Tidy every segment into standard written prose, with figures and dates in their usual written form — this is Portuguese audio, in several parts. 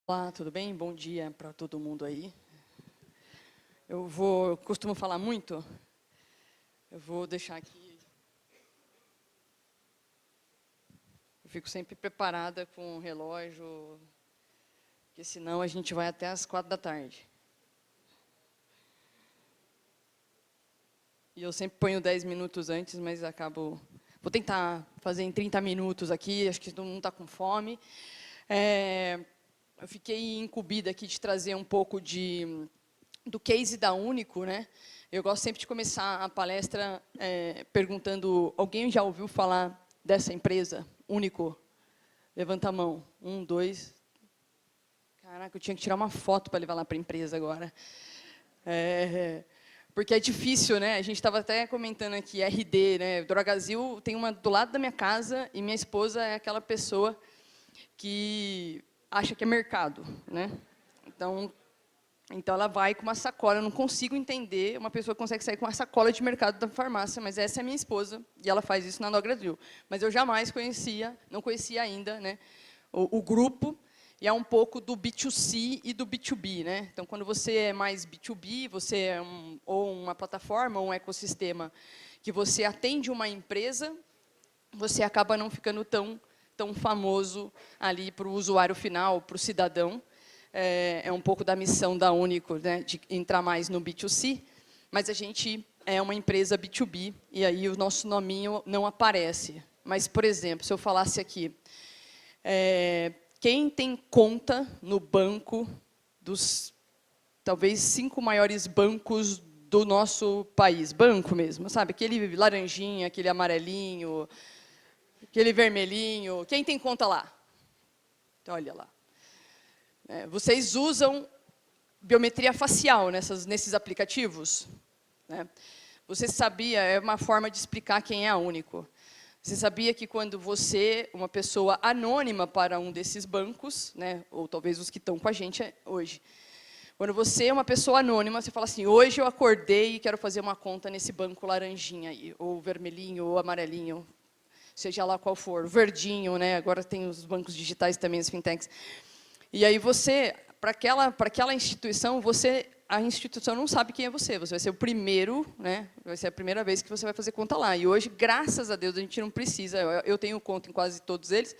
Olá, tudo bem? Bom dia para todo mundo aí. Eu costumo falar muito, eu vou deixar aqui. Eu fico sempre preparada com o relógio, porque senão a gente vai até às 4 da tarde. E eu sempre ponho 10 minutos antes, mas acabo... Vou tentar fazer em 30 minutos aqui, acho que todo mundo está com fome. Eu fiquei incumbida aqui de trazer um pouco do case da Único, né? Eu gosto sempre de começar a palestra perguntando: alguém já ouviu falar dessa empresa, Único? Levanta a mão. 1, 2. Caraca, eu tinha que tirar uma foto para levar lá para a empresa agora. Porque é difícil, né? A gente estava até comentando aqui, RD, né? Drogazil tem uma do lado da minha casa e minha esposa é aquela pessoa que acha que é mercado, né? Então ela vai com uma sacola. Eu não consigo entender uma pessoa que consegue sair com uma sacola de mercado da farmácia, mas essa é a minha esposa e ela faz isso na Drogazil. Mas eu jamais não conhecia ainda, né, o grupo, e é um pouco do B2C e do B2B, né? Então, quando você é mais B2B, você é ou uma plataforma ou um ecossistema que você atende uma empresa, você acaba não ficando tão famoso ali para o usuário final, para o cidadão. É um pouco da missão da Único, né, de entrar mais no B2C, mas a gente é uma empresa B2B, e aí o nosso nominho não aparece. Mas, por exemplo, se eu falasse aqui, quem tem conta no banco dos, talvez, 5 maiores bancos do nosso país? Banco mesmo, sabe? Aquele laranjinha, aquele amarelinho, aquele vermelhinho. Quem tem conta lá? Então, olha lá. Vocês usam biometria facial nesses aplicativos? Né? Você sabia, é uma forma de explicar quem é a Único. Você sabia que quando você, uma pessoa anônima para um desses bancos, né, ou talvez os que estão com a gente hoje, quando você é uma pessoa anônima, você fala assim: hoje eu acordei e quero fazer uma conta nesse banco laranjinha aí, ou vermelhinho, ou amarelinho, seja lá qual for, verdinho, né? Agora tem os bancos digitais também, as fintechs. E aí você, para aquela instituição, a instituição não sabe quem é você. Você vai ser o primeiro, né? Vai ser a primeira vez que você vai fazer conta lá. E hoje, graças a Deus, a gente não precisa. Eu tenho conta em quase todos eles,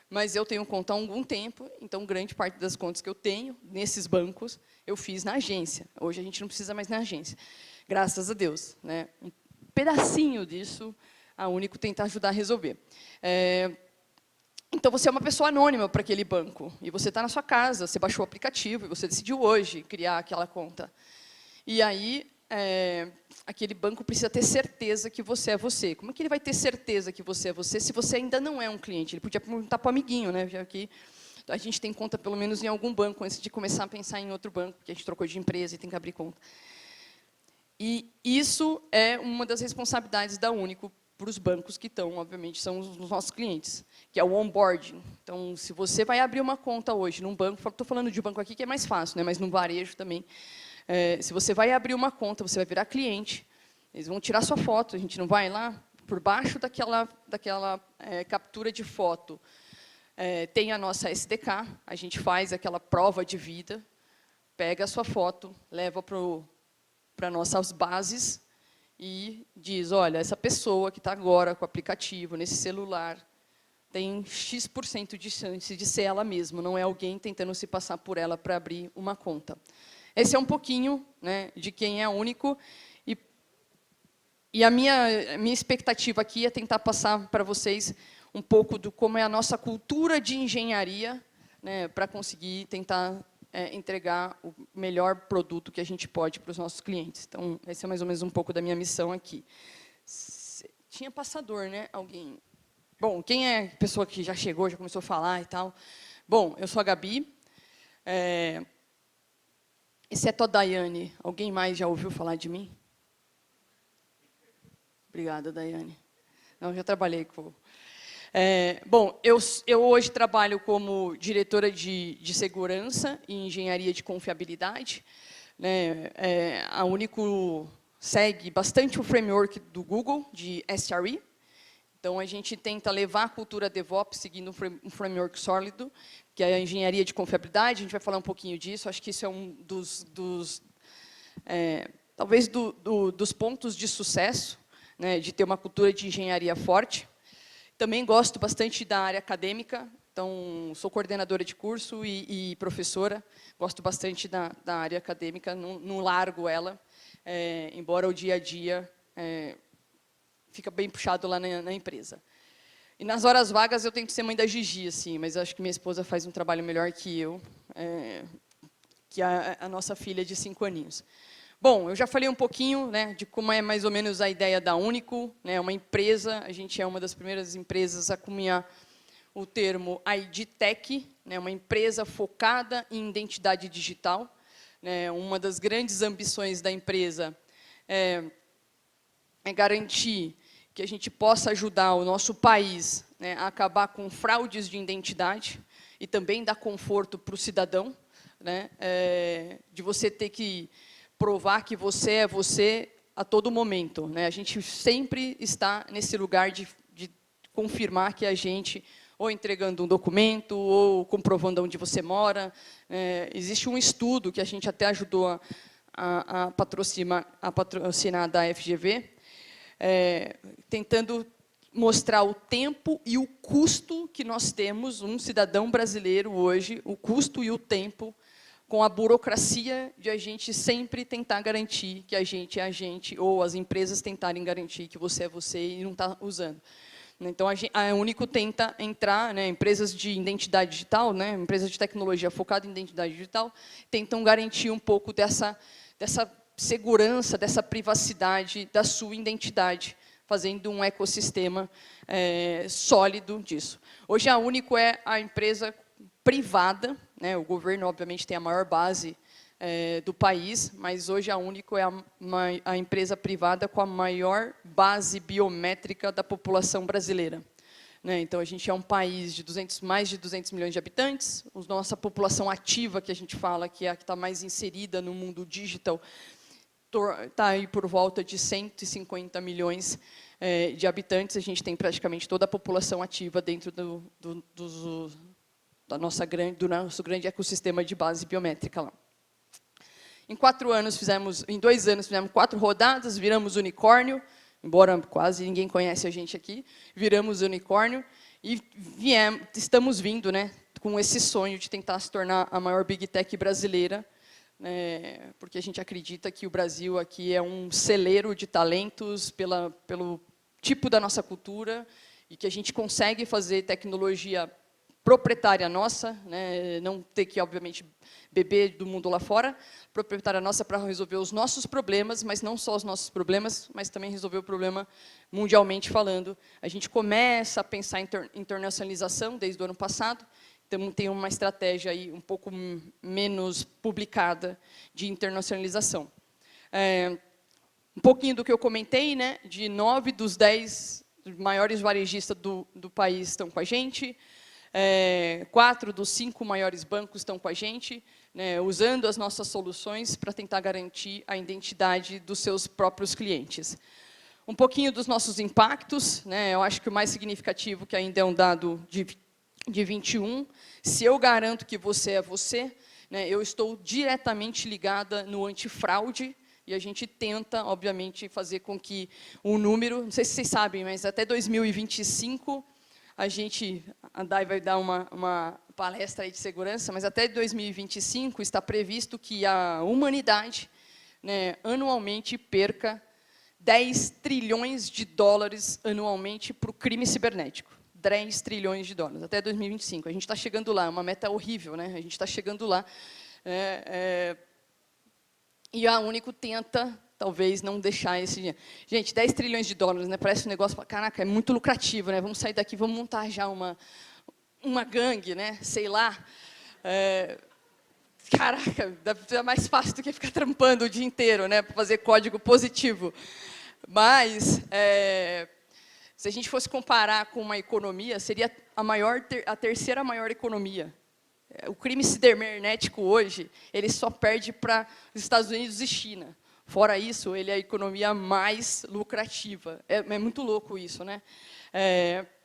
mas eu tenho conta há algum tempo. Então, grande parte das contas que eu tenho nesses bancos eu fiz na agência. Hoje a gente não precisa mais na agência, graças a Deus, né? Um pedacinho disso a Único tenta ajudar a resolver. Então, você é uma pessoa anônima para aquele banco. E você está na sua casa, você baixou o aplicativo, e você decidiu hoje criar aquela conta. E aí, aquele banco precisa ter certeza que você é você. Como é que ele vai ter certeza que você é você se você ainda não é um cliente? Ele podia perguntar para o amiguinho, né? Já que a gente tem conta, pelo menos, em algum banco, antes de começar a pensar em outro banco, porque a gente trocou de empresa e tem que abrir conta. E isso é uma das responsabilidades da Único para os bancos que estão, obviamente, são os nossos clientes, que é o onboarding. Então, se você vai abrir uma conta hoje num banco, estou falando de um banco aqui que é mais fácil, né, mas no varejo também, se você vai abrir uma conta, você vai virar cliente, eles vão tirar sua foto, a gente não vai lá, por baixo daquela captura de foto, tem a nossa SDK, a gente faz aquela prova de vida, pega a sua foto, leva para nossas bases, e diz: olha, essa pessoa que está agora com o aplicativo, nesse celular, tem X% de chance de ser ela mesma, não é alguém tentando se passar por ela para abrir uma conta. Esse é um pouquinho, né, de quem é Único, e a minha expectativa aqui é tentar passar para vocês um pouco do como é a nossa cultura de engenharia, né, para conseguir tentar entregar o melhor produto que a gente pode para os nossos clientes. Então, esse é mais ou menos um pouco da minha missão aqui. Tinha passador, né? Alguém? Bom, quem é a pessoa que já chegou, já começou a falar e tal? Bom, eu sou a Gabi. Exceto a Daiane, alguém mais já ouviu falar de mim? Obrigada, Daiane. Não, já trabalhei com... bom, eu hoje trabalho como diretora de segurança e engenharia de confiabilidade. Né? A Único segue bastante o framework do Google, de SRE. Então, a gente tenta levar a cultura DevOps seguindo um framework sólido, que é a engenharia de confiabilidade. A gente vai falar um pouquinho disso. Acho que isso é um talvez dos pontos de sucesso, né, de ter uma cultura de engenharia forte. Também gosto bastante da área acadêmica. Então, sou coordenadora de curso e professora. Gosto bastante da área acadêmica, não largo ela, embora o dia a dia fica bem puxado lá na empresa. E nas horas vagas eu tento ser mãe da Gigi, assim, mas acho que minha esposa faz um trabalho melhor que eu, que a nossa filha de 5 aninhos. Bom, eu já falei um pouquinho, né, de como é mais ou menos a ideia da Único, né, uma empresa, a gente é uma das primeiras empresas a cunhar o termo ID Tech, né, uma empresa focada em identidade digital. Né, uma das grandes ambições da empresa é garantir que a gente possa ajudar o nosso país, né, a acabar com fraudes de identidade e também dar conforto para o cidadão, né, de você ter que provar que você é você a todo momento. Né, a gente sempre está nesse lugar de confirmar que a gente, ou entregando um documento, ou comprovando onde você mora. Existe um estudo que a gente até ajudou a patrocinar da FGV, tentando mostrar o tempo e o custo que nós temos, um cidadão brasileiro hoje, o custo e o tempo, com a burocracia de a gente sempre tentar garantir que a gente é a gente, ou as empresas tentarem garantir que você é você e não está usando. Então, a Único tenta entrar, né, empresas de identidade digital, né, empresas de tecnologia focada em identidade digital, tentam garantir um pouco dessa segurança, dessa privacidade da sua identidade, fazendo um ecossistema sólido disso. Hoje, a Único é a empresa privada, né, o governo, obviamente, tem a maior base do país, mas hoje a Único é a empresa privada com a maior base biométrica da população brasileira. Né, então, a gente é um país de mais de 200 milhões de habitantes, a nossa população ativa, que a gente fala, que é a que está mais inserida no mundo digital, está aí por volta de 150 milhões de habitantes. A gente tem praticamente toda a população ativa dentro do nosso grande ecossistema de base biométrica lá. Em 2 anos fizemos 4 rodadas, viramos unicórnio, embora quase ninguém conhece a gente aqui, viramos unicórnio e estamos vindo, né, com esse sonho de tentar se tornar a maior Big Tech brasileira, porque a gente acredita que o Brasil aqui é um celeiro de talentos pelo tipo da nossa cultura e que a gente consegue fazer tecnologia proprietária nossa, né, não ter que, obviamente, beber do mundo lá fora, proprietária nossa para resolver os nossos problemas, mas não só os nossos problemas, mas também resolver o problema mundialmente falando. A gente começa a pensar em internacionalização desde o ano passado, então tem uma estratégia aí um pouco menos publicada de internacionalização. Um pouquinho do que eu comentei, né, de 9 dos 10 maiores varejistas do país estão com a gente, 4 dos 5 maiores bancos estão com a gente, né, usando as nossas soluções para tentar garantir a identidade dos seus próprios clientes. Um pouquinho dos nossos impactos, né, eu acho que o mais significativo, que ainda é um dado de 21, se eu garanto que você é você, né, eu estou diretamente ligada no antifraude, e a gente tenta, obviamente, fazer com que o número, não sei se vocês sabem, mas até 2025, a DAI vai dar uma palestra aí de segurança, mas até 2025 está previsto que a humanidade, né, anualmente perca 10 trilhões de dólares anualmente para o crime cibernético. 10 trilhões de dólares, até 2025. A gente está chegando lá, é uma meta horrível, né? A gente está chegando lá. E a Único tenta, talvez, não deixar esse dinheiro. Gente, 10 trilhões de dólares, né? Parece um negócio, caraca, é muito lucrativo, né? Vamos sair daqui, vamos montar já uma gangue, né? Sei lá. Caraca, deve ser mais fácil do que ficar trampando o dia inteiro, né? Para fazer código positivo. Mas, se a gente fosse comparar com uma economia, seria a terceira maior economia. O crime cibernético hoje, ele só perde para os Estados Unidos e China. Fora isso, ele é a economia mais lucrativa. É muito louco isso, né?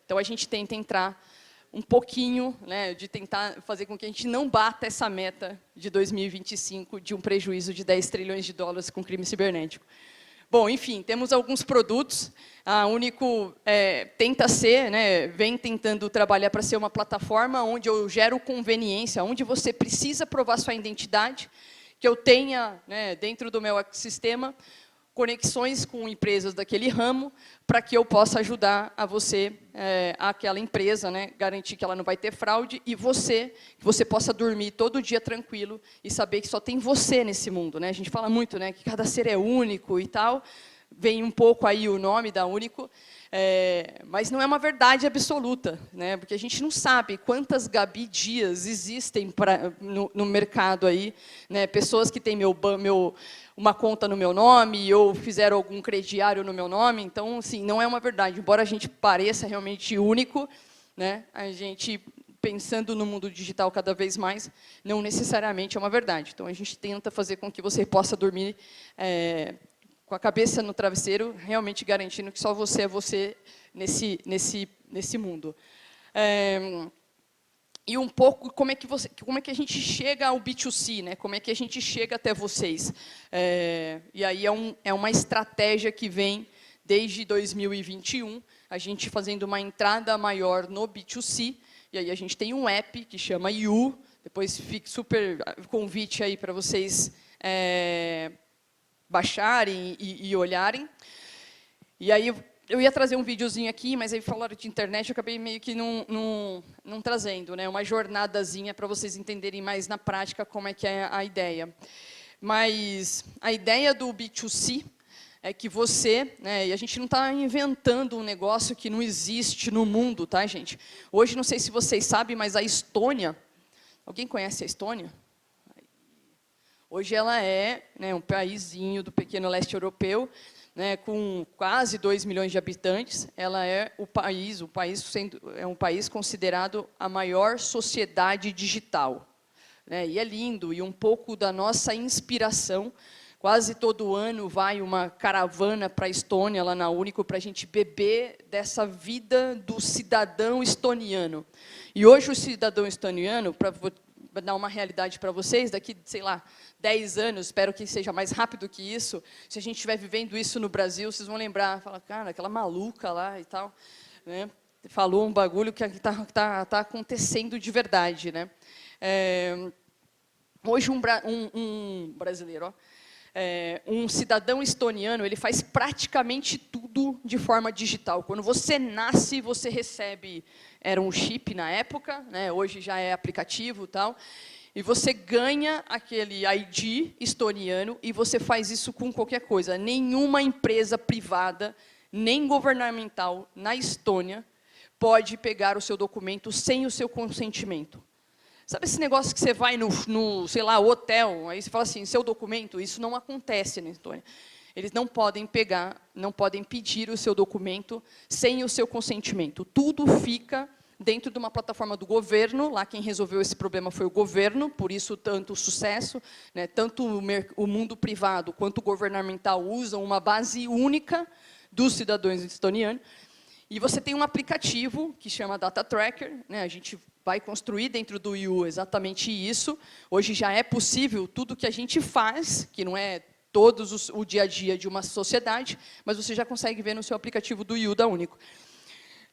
Então, a gente tenta entrar um pouquinho, né, de tentar fazer com que a gente não bata essa meta de 2025 de um prejuízo de 10 trilhões de dólares com crime cibernético. Bom, enfim, temos alguns produtos. A Único tenta ser, né, vem tentando trabalhar para ser uma plataforma onde eu gero conveniência, onde você precisa provar sua identidade, que eu tenha, né, dentro do meu ecossistema conexões com empresas daquele ramo, para que eu possa ajudar a você, aquela empresa, né, garantir que ela não vai ter fraude, e que você possa dormir todo dia tranquilo e saber que só tem você nesse mundo. Né? A gente fala muito, né, que cada ser é único e tal, vem um pouco aí o nome da Único, mas não é uma verdade absoluta, né, porque a gente não sabe quantas Gabi Dias existem no mercado aí, né, pessoas que têm uma conta no meu nome, ou fizeram algum crediário no meu nome. Então, assim, não é uma verdade. Embora a gente pareça realmente único, né, a gente, pensando no mundo digital cada vez mais, não necessariamente é uma verdade. Então, a gente tenta fazer com que você possa dormir com a cabeça no travesseiro, realmente garantindo que só você é você nesse mundo. E um pouco como é que a gente chega ao B2C, né? Como é que a gente chega até vocês. E aí é uma estratégia que vem desde 2021, a gente fazendo uma entrada maior no B2C, e aí a gente tem um app que chama You, depois fica super convite aí para vocês baixarem e olharem. E aí eu ia trazer um videozinho aqui, mas aí falaram de internet, eu acabei meio que não trazendo, né? Uma jornadazinha para vocês entenderem mais na prática como é que é a ideia. Mas a ideia do B2C é que você, né, e a gente não está inventando um negócio que não existe no mundo, tá, gente? Hoje, não sei se vocês sabem, mas a Estônia, alguém conhece a Estônia? Hoje ela é, né, um paísinho do pequeno leste europeu, né, com quase 2 milhões de habitantes. Ela é é um país considerado a maior sociedade digital. Né, e é lindo, e um pouco da nossa inspiração. Quase todo ano vai uma caravana para a Estônia, lá na Único, para a gente beber dessa vida do cidadão estoniano. E hoje o cidadão estoniano, para dar uma realidade para vocês, daqui, sei lá, 10 anos, espero que seja mais rápido que isso, se a gente estiver vivendo isso no Brasil, vocês vão lembrar, falar, cara, aquela maluca lá e tal, né, falou um bagulho que está acontecendo de verdade. Né? Hoje um brasileiro, ó, um cidadão estoniano, ele faz praticamente tudo de forma digital. Quando você nasce, você recebe, era um chip na época, né, hoje já é aplicativo e tal, e você ganha aquele ID estoniano e você faz isso com qualquer coisa. Nenhuma empresa privada, nem governamental, na Estônia, pode pegar o seu documento sem o seu consentimento. Sabe esse negócio que você vai no sei lá, hotel, aí você fala assim, seu documento, isso não acontece na Estônia. Eles não podem pegar, não podem pedir o seu documento sem o seu consentimento. Tudo fica dentro de uma plataforma do governo, lá quem resolveu esse problema foi o governo, por isso tanto o sucesso, né, tanto o mundo privado quanto o governamental usam uma base única dos cidadãos estonianos. E você tem um aplicativo que chama Data Tracker, né, a gente vai construir dentro do You exatamente isso. Hoje já é possível tudo que a gente faz, que não é o dia a dia de uma sociedade, mas você já consegue ver no seu aplicativo do You da Único.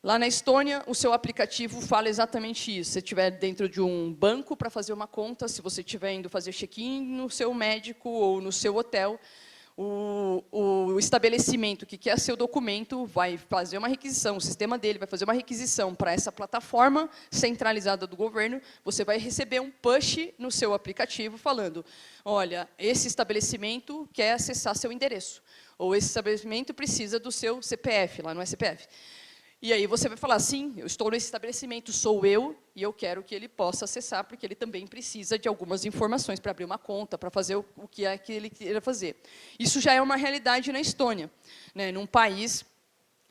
Lá na Estônia, o seu aplicativo fala exatamente isso. Se você estiver dentro de um banco para fazer uma conta, se você estiver indo fazer check-in no seu médico ou no seu hotel, o estabelecimento que quer seu documento vai fazer uma requisição, o sistema dele vai fazer uma requisição para essa plataforma centralizada do governo, você vai receber um push no seu aplicativo falando, olha, esse estabelecimento quer acessar seu endereço, ou esse estabelecimento precisa do seu CPF, lá no SPF. E aí você vai falar, sim, eu estou nesse estabelecimento, sou eu, e eu quero que ele possa acessar, porque ele também precisa de algumas informações para abrir uma conta, para fazer o que é que ele queira fazer. Isso já é uma realidade na Estônia, né, num país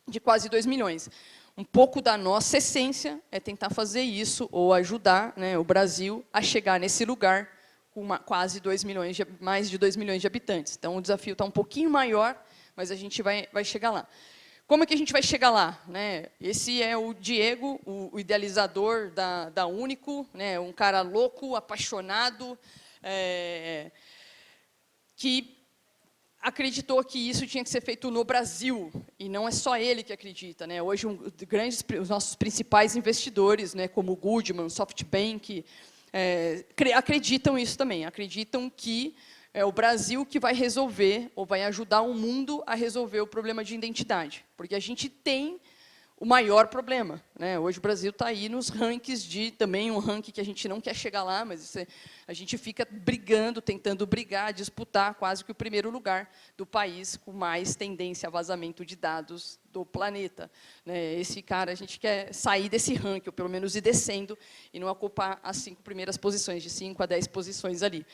de quase 2 milhões. Um pouco da nossa essência é tentar fazer isso, ou ajudar, né, o Brasil a chegar nesse lugar com quase 2 milhões, mais de 2 milhões de habitantes. Então, o desafio está um pouquinho maior, mas a gente vai chegar lá. Como é que a gente vai chegar lá, né? Esse é o Diego, o idealizador da Único, né? Um cara louco, apaixonado, que acreditou que isso tinha que ser feito no Brasil, e não é só ele que acredita, né? Hoje, os nossos principais investidores, né, como o Goldman, SoftBank, acreditam isso também, acreditam que é o Brasil que vai resolver, ou vai ajudar o mundo a resolver o problema de identidade, porque a gente tem o maior problema, né? Hoje o Brasil está aí nos rankings também um ranking que a gente não quer chegar lá, mas a gente fica brigando, tentando brigar, disputar quase que o primeiro lugar do país com mais tendência a vazamento de dados do planeta, né? Esse cara, a gente quer sair desse ranking, ou pelo menos ir descendo, e não ocupar as 5 primeiras posições, de 5 a 10 posições ali.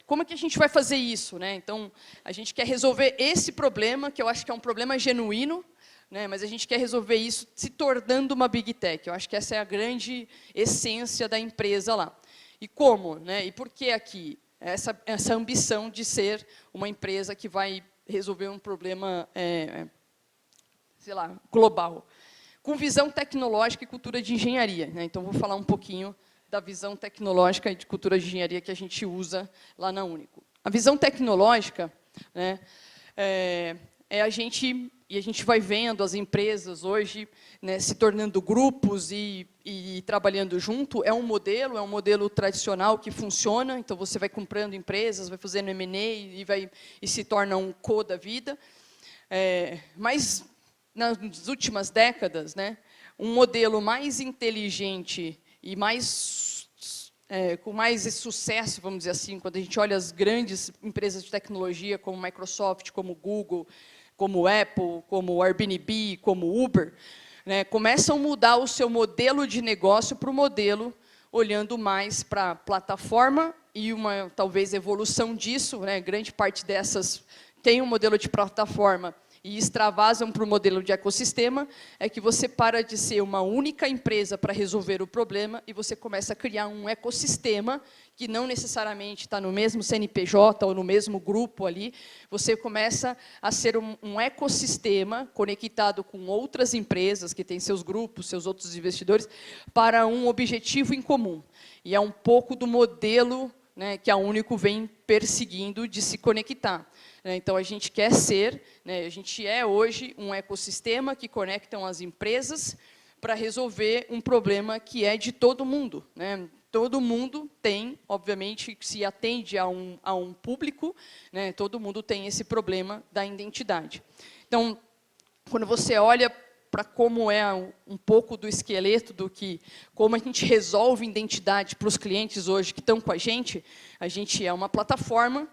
Como é que a gente vai fazer isso, né? Então, a gente quer resolver esse problema, que eu acho que é um problema genuíno, né, mas a gente quer resolver isso se tornando uma Big Tech. Eu acho que essa é a grande essência da empresa lá. E como? Né, e por que aqui? Essa ambição de ser uma empresa que vai resolver um problema, sei lá, global. Com visão tecnológica e cultura de engenharia, né? Então, vou falar um pouquinho da visão tecnológica e de cultura de engenharia que a gente usa lá na Único. A visão tecnológica, né, a gente vai vendo as empresas hoje, né, se tornando grupos e trabalhando junto. É um modelo tradicional que funciona. Então, você vai comprando empresas, vai fazendo M&A e se torna um co da vida. Mas, nas últimas décadas, né, um modelo mais inteligente e com mais sucesso, vamos dizer assim, quando a gente olha as grandes empresas de tecnologia, como Microsoft, como Google, como Apple, como Airbnb, como Uber, né, começam a mudar o seu modelo de negócio para o modelo olhando mais para a plataforma e uma, talvez, evolução disso, né, grande parte dessas tem um modelo de plataforma e extravasam para o modelo de ecossistema, é que você para de ser uma única empresa para resolver o problema e você começa a criar um ecossistema que não necessariamente está no mesmo CNPJ ou no mesmo grupo ali, você começa a ser um ecossistema conectado com outras empresas que têm seus grupos, seus outros investidores, para um objetivo em comum. E é um pouco do modelo, né, que a Único vem perseguindo de se conectar. Então, a gente quer ser, né, a gente é hoje um ecossistema que conectam as empresas para resolver um problema que é de todo mundo, né? Todo mundo tem, obviamente, se atende a um público, né, todo mundo tem esse problema da identidade. Então, quando você olha para como é um pouco do esqueleto como a gente resolve identidade para os clientes hoje que estão com a gente é uma plataforma.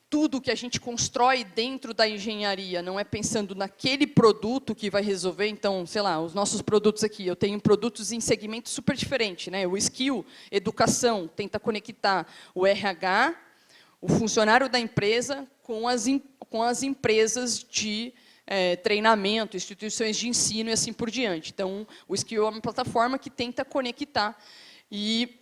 Tudo que a gente constrói dentro da engenharia não é pensando naquele produto que vai resolver. Então, sei lá, os nossos produtos aqui, eu tenho produtos em segmentos super diferentes, né? O skill, educação, tenta conectar o RH, o funcionário da empresa, com as empresas de treinamento, instituições de ensino e assim por diante. Então, o skill é uma plataforma que tenta conectar e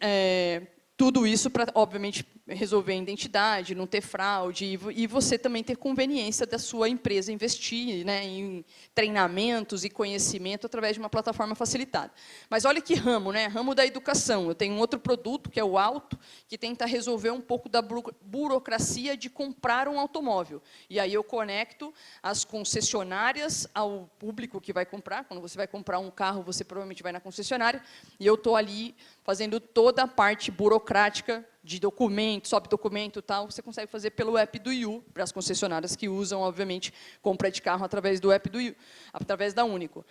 tudo isso para, obviamente, resolver a identidade, não ter fraude, e você também ter conveniência da sua empresa investir, né, em treinamentos e conhecimento através de uma plataforma facilitada. Mas olha que ramo, né? Ramo da educação. Eu tenho um outro produto, que é o Auto, que tenta resolver um pouco da burocracia de comprar um automóvel. E aí eu conecto as concessionárias ao público que vai comprar. Quando você vai comprar um carro, você provavelmente vai na concessionária, e eu estou ali fazendo toda a parte burocrática de documento, sobe documento e tal, você consegue fazer pelo app do You, para as concessionárias que usam, obviamente, compra de carro através do app do You, através da Único.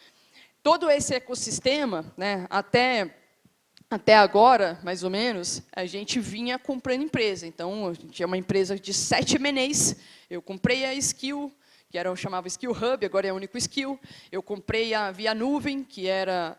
Todo esse ecossistema, né, até agora, mais ou menos, a gente vinha comprando empresa. Então, a gente é uma empresa de 7 M&As, eu comprei a Skill, que chamava Skill Hub, agora é a Único Skill. Eu comprei a Via Nuvem, que era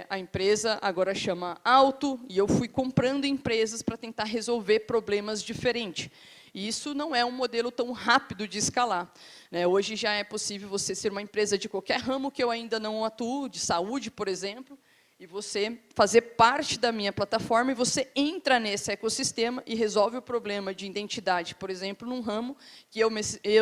a empresa, agora chama Auto, e eu fui comprando empresas para tentar resolver problemas diferentes. E isso não é um modelo tão rápido de escalar, né? Hoje já é possível você ser uma empresa de qualquer ramo que eu ainda não atuo, de saúde, por exemplo, e você fazer parte da minha plataforma, e você entra nesse ecossistema e resolve o problema de identidade, por exemplo, num ramo que eu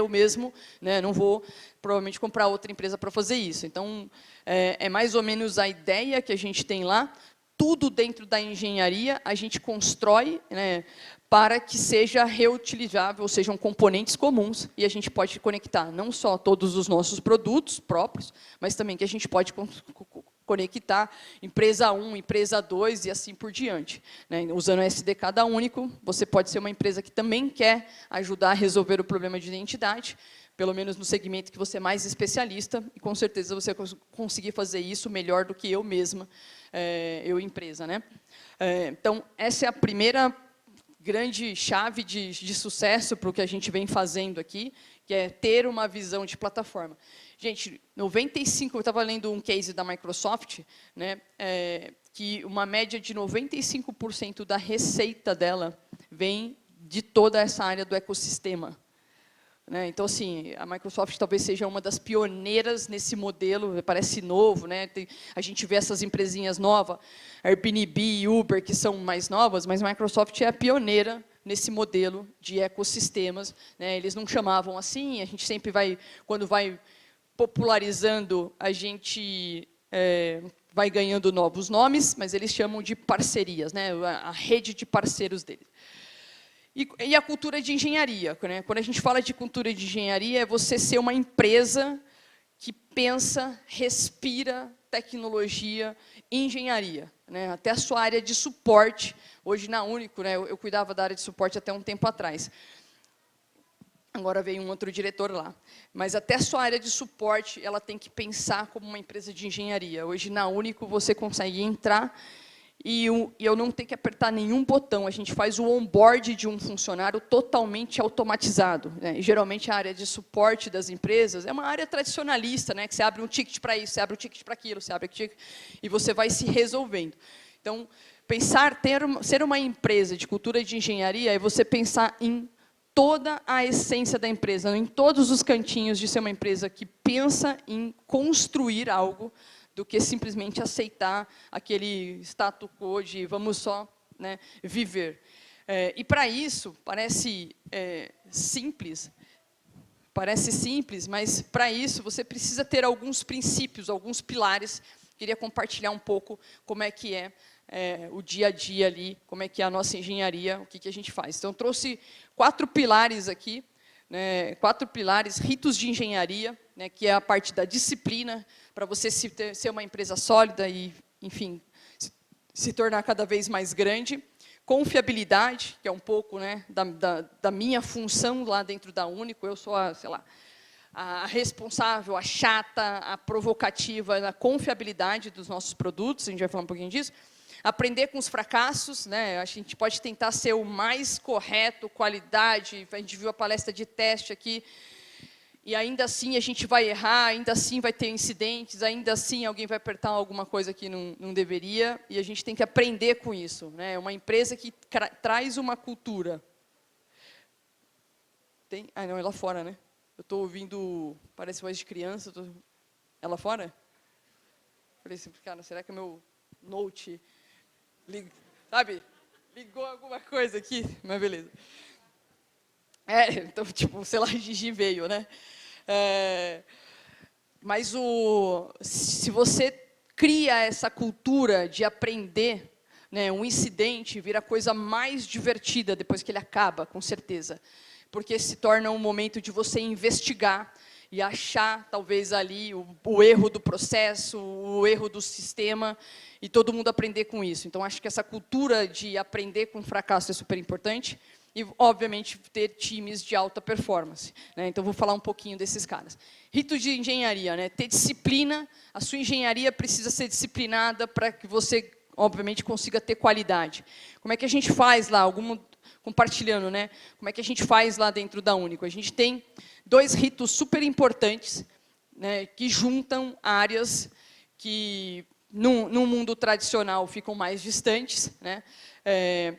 mesmo, né, não vou provavelmente comprar outra empresa para fazer isso. Então, é mais ou menos a ideia que a gente tem lá. Tudo dentro da engenharia a gente constrói, né, para que seja reutilizável, ou sejam componentes comuns, e a gente pode conectar não só todos os nossos produtos próprios, mas também que a gente pode conectar empresa 1, empresa 2 e assim por diante, né? Usando o SDK da Único, você pode ser uma empresa que também quer ajudar a resolver o problema de identidade, pelo menos no segmento que você é mais especialista, e com certeza você vai conseguir fazer isso melhor do que eu mesma, eu empresa, né? Então, essa é a primeira grande chave de sucesso para o que a gente vem fazendo aqui, que é ter uma visão de plataforma. Gente, 95, eu estava lendo um case da Microsoft, né, que uma média de 95% da receita dela vem de toda essa área do ecossistema. Né? Então, assim, a Microsoft talvez seja uma das pioneiras nesse modelo, parece novo, né? A gente vê essas empresinhas novas, Airbnb e Uber, que são mais novas, mas a Microsoft é a pioneira nesse modelo de ecossistemas. Né? Eles não chamavam assim, a gente sempre vai, quando vai popularizando, a gente vai ganhando novos nomes, mas eles chamam de parcerias, né? A rede de parceiros deles. E a cultura de engenharia, né? Quando a gente fala de cultura de engenharia, é você ser uma empresa que pensa, respira tecnologia e engenharia. Né? Até a sua área de suporte, hoje na Único, né? Eu cuidava da área de suporte até um tempo atrás. Agora veio um outro diretor lá. Mas até a sua área de suporte, ela tem que pensar como uma empresa de engenharia. Hoje na Único você consegue entrar e eu não tenho que apertar nenhum botão, a gente faz o onboard de um funcionário totalmente automatizado. Né? E, geralmente, a área de suporte das empresas é uma área tradicionalista, né? Que você abre um ticket para isso, você abre um ticket para aquilo, você abre um ticket, e você vai se resolvendo. Então, ser uma empresa de cultura de engenharia é você pensar em toda a essência da empresa, em todos os cantinhos de ser uma empresa que pensa em construir algo, do que simplesmente aceitar aquele status quo de vamos só, né, viver. E, para isso, parece simples, mas, para isso, você precisa ter alguns princípios, alguns pilares. Queria compartilhar um pouco como é que o dia a dia ali, como é que é a nossa engenharia, o que a gente faz. Então, eu trouxe 4 pilares aqui, né, 4 pilares, ritos de engenharia, né, que é a parte da disciplina, para você ser uma empresa sólida e, enfim, se tornar cada vez mais grande. Confiabilidade, que é um pouco, né, da minha função lá dentro da Único. Eu sou sei lá, a responsável, a chata, a provocativa na confiabilidade dos nossos produtos, a gente vai falar um pouquinho disso. Aprender com os fracassos, né? A gente pode tentar ser o mais correto, qualidade, a gente viu a palestra de teste aqui, e ainda assim a gente vai errar, ainda assim vai ter incidentes, ainda assim alguém vai apertar alguma coisa que não deveria, e a gente tem que aprender com isso. Né? É uma empresa que traz uma cultura. Ah, não, é lá fora, né? Eu estou ouvindo, parece voz de criança. É lá fora? Falei assim, cara, será que o meu note, sabe, ligou alguma coisa aqui? Mas beleza. Então, tipo, sei lá, Gigi veio, né? Mas se você cria essa cultura de aprender, né, um incidente vira a coisa mais divertida depois que ele acaba, com certeza. Porque se torna um momento de você investigar e achar, talvez, ali o erro do processo, o erro do sistema, e todo mundo aprender com isso. Então, acho que essa cultura de aprender com fracasso é super importante. E, obviamente, ter times de alta performance. Né? Então, vou falar um pouquinho desses caras. Rito de engenharia, né? Ter disciplina. A sua engenharia precisa ser disciplinada para que você, obviamente, consiga ter qualidade. Como é que a gente faz lá? Compartilhando, né? Como é que a gente faz lá dentro da Único? A gente tem 2 ritos super importantes, né, que juntam áreas que, no mundo tradicional, ficam mais distantes, né?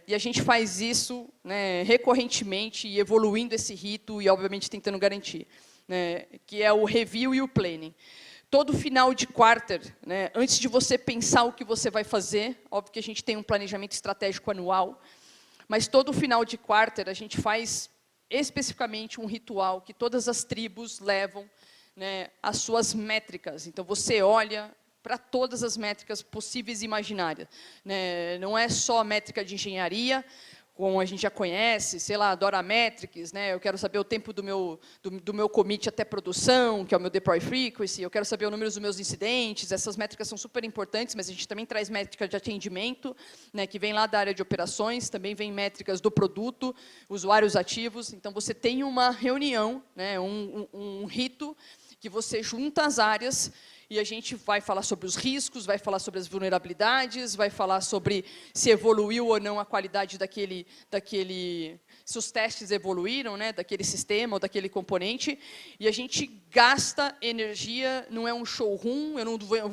E a gente faz isso, né, recorrentemente, e evoluindo esse rito e, obviamente, tentando garantir, né, que é o review e o planning. Todo final de quarter, né, antes de você pensar o que você vai fazer, óbvio que a gente tem um planejamento estratégico anual, mas todo final de quarter a gente faz especificamente um ritual que todas as tribos levam, né, as suas métricas. Então, você olha para todas as métricas possíveis e imaginárias, né? Não é só métrica de engenharia, como a gente já conhece, sei lá, Dora Metrics, né? Eu quero saber o tempo do meu commit até produção, que é o meu deploy frequency, eu quero saber o número dos meus incidentes, essas métricas são super importantes, mas a gente também traz métrica de atendimento, né, que vem lá da área de operações, também vem métricas do produto, usuários ativos, então você tem uma reunião, né, um rito, que você junta as áreas e a gente vai falar sobre os riscos, vai falar sobre as vulnerabilidades, vai falar sobre se evoluiu ou não a qualidade se os testes evoluíram, né, daquele sistema ou daquele componente, e a gente gasta energia, não é um showroom, eu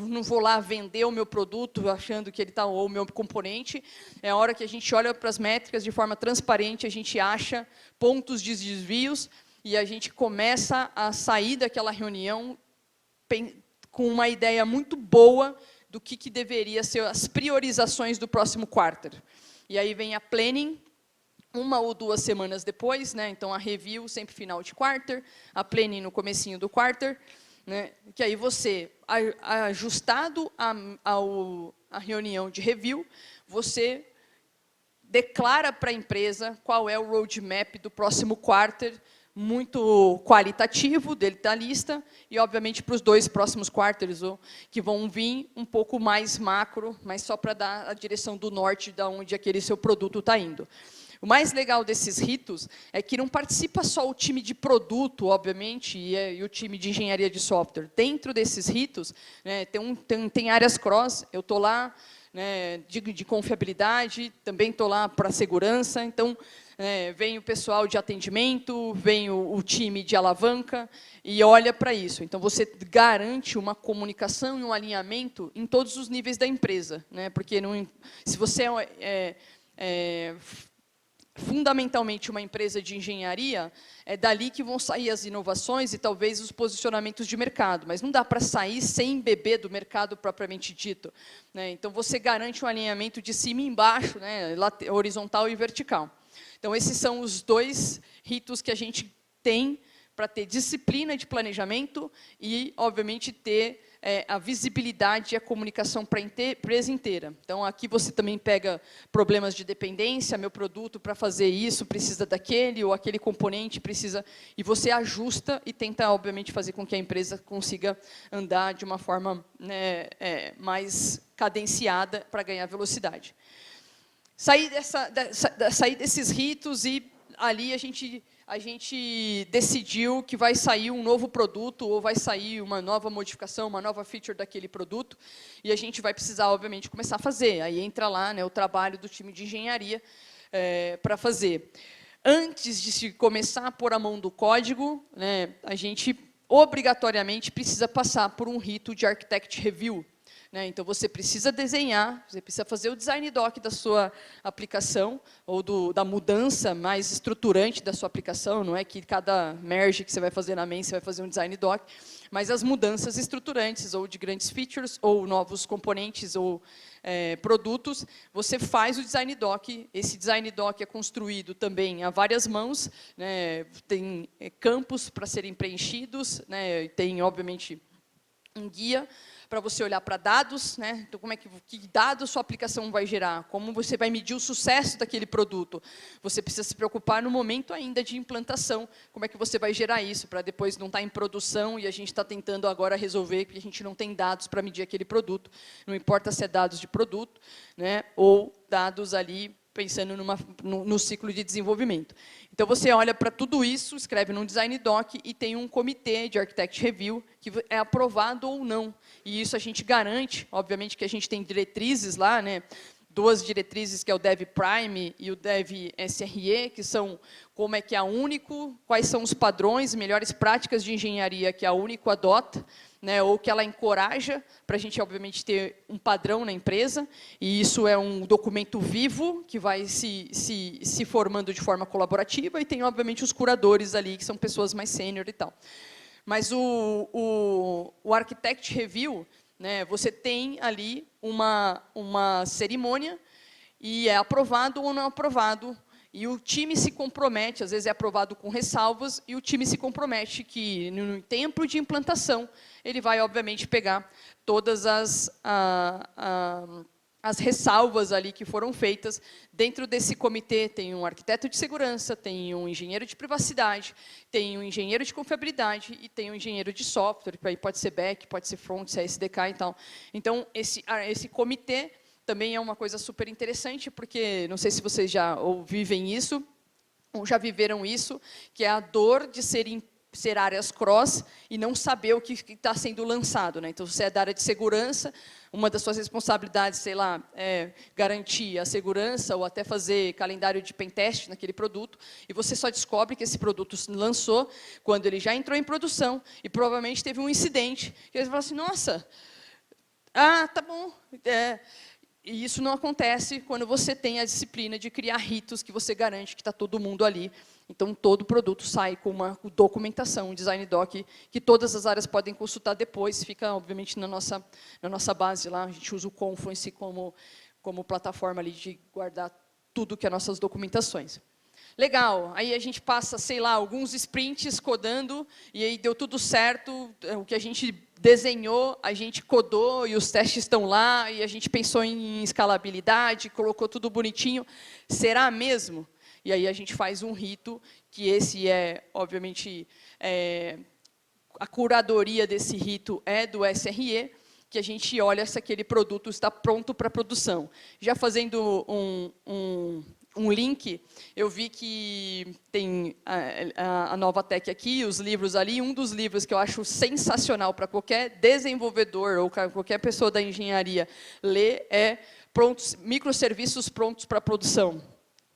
não vou lá vender o meu produto achando que ele está, ou o meu componente, é a hora que a gente olha para as métricas de forma transparente, a gente acha pontos de desvios, e a gente começa a sair daquela reunião com uma ideia muito boa do que deveria ser as priorizações do próximo quarter. E aí vem a planning, 1 ou 2 semanas depois, né? Então a review sempre final de quarter, a planning no comecinho do quarter, né? Que aí você, ajustado a reunião de review, você declara para a empresa qual é o roadmap do próximo quarter, muito qualitativo, detalhista, e, obviamente, para os 2 próximos quarters, que vão vir um pouco mais macro, mas só para dar a direção do norte, de onde aquele seu produto está indo. O mais legal desses ritos é que não participa só o time de produto, obviamente, e o time de engenharia de software. Dentro desses ritos, né, tem áreas cross, eu estou lá, né, de confiabilidade, também estou lá para segurança, então, vem o pessoal de atendimento, vem o time de alavanca e olha para isso. Então, você garante uma comunicação e um alinhamento em todos os níveis da empresa, né? Porque se você fundamentalmente uma empresa de engenharia, é dali que vão sair as inovações e talvez os posicionamentos de mercado, mas não dá para sair sem beber do mercado propriamente dito, né? Então, você garante um alinhamento de cima e embaixo, né, horizontal e vertical. Então, esses são os 2 ritos que a gente tem para ter disciplina de planejamento e, obviamente, ter a visibilidade e a comunicação para a empresa inteira. Então, aqui você também pega problemas de dependência, meu produto para fazer isso precisa daquele, ou aquele componente precisa, e você ajusta e tenta, obviamente, fazer com que a empresa consiga andar de uma forma, né, mais cadenciada para ganhar velocidade. Sair desses ritos e ali a gente decidiu que vai sair um novo produto ou vai sair uma nova modificação, uma nova feature daquele produto e a gente vai precisar, obviamente, começar a fazer. Aí entra lá, né, o trabalho do time de engenharia para fazer. Antes de se começar a pôr a mão do código, né, a gente obrigatoriamente precisa passar por um rito de Architect Review. Então, você precisa desenhar, você precisa fazer o design doc da sua aplicação, ou da mudança mais estruturante da sua aplicação, não é que cada merge que você vai fazer na main, você vai fazer um design doc, mas as mudanças estruturantes, ou de grandes features, ou novos componentes, ou produtos, você faz o design doc, esse design doc é construído também a várias mãos, né, tem campos para serem preenchidos, né, tem, obviamente, um guia, para você olhar para dados, né? Então, que dados sua aplicação vai gerar, como você vai medir o sucesso daquele produto. Você precisa se preocupar no momento ainda de implantação, como é que você vai gerar isso, para depois não estar em produção e a gente está tentando agora resolver que a gente não tem dados para medir aquele produto, não importa se é dados de produto, né? Ou dados ali pensando no ciclo de desenvolvimento. Então, você olha para tudo isso, escreve num design doc e tem um comitê de Architect Review que é aprovado ou não. E isso a gente garante, obviamente, que a gente tem diretrizes lá, né? 2 diretrizes, que é o Dev Prime e o Dev SRE, que são como é que a Único, quais são os padrões, melhores práticas de engenharia que a Único adota, né, ou que ela encoraja, para a gente, obviamente, ter um padrão na empresa, e isso é um documento vivo, que vai se formando de forma colaborativa, e tem, obviamente, os curadores ali, que são pessoas mais sênior e tal. Mas o Architect Review, né, você tem ali uma cerimônia e é aprovado ou não aprovado, e o time se compromete, às vezes é aprovado com ressalvas, e o time se compromete que, no tempo de implantação, ele vai, obviamente, pegar todas as ressalvas ali que foram feitas. Dentro desse comitê tem um arquiteto de segurança, tem um engenheiro de privacidade, tem um engenheiro de confiabilidade e tem um engenheiro de software, que aí pode ser back, pode ser front, se é SDK e tal. Então, esse comitê também é uma coisa super interessante, porque, não sei se vocês já vivem isso, ou já viveram isso, que é a dor de ser áreas cross e não saber o que está sendo lançado, né? Então, você é da área de segurança, uma das suas responsabilidades, sei lá, é garantir a segurança ou até fazer calendário de pentest naquele produto, e você só descobre que esse produto se lançou quando ele já entrou em produção e provavelmente teve um incidente, e aí você fala assim, nossa, tá bom, e isso não acontece quando você tem a disciplina de criar ritos que você garante que está todo mundo ali. Então, todo produto sai com uma documentação, um design doc, que todas as áreas podem consultar depois, fica, obviamente, na nossa base lá, a gente usa o Confluence como plataforma ali de guardar tudo que é nossas documentações. Legal, aí a gente passa, sei lá, alguns sprints codando, e aí deu tudo certo, o que a gente desenhou, a gente codou, e os testes estão lá, e a gente pensou em escalabilidade, colocou tudo bonitinho. Será mesmo? E aí a gente faz um rito, que esse é, obviamente, a curadoria desse rito é do SRE, que a gente olha se aquele produto está pronto para produção. Já fazendo um link, eu vi que tem a Nova Tech aqui, os livros ali, um dos livros que eu acho sensacional para qualquer desenvolvedor ou qualquer pessoa da engenharia ler é Microserviços Prontos para Produção.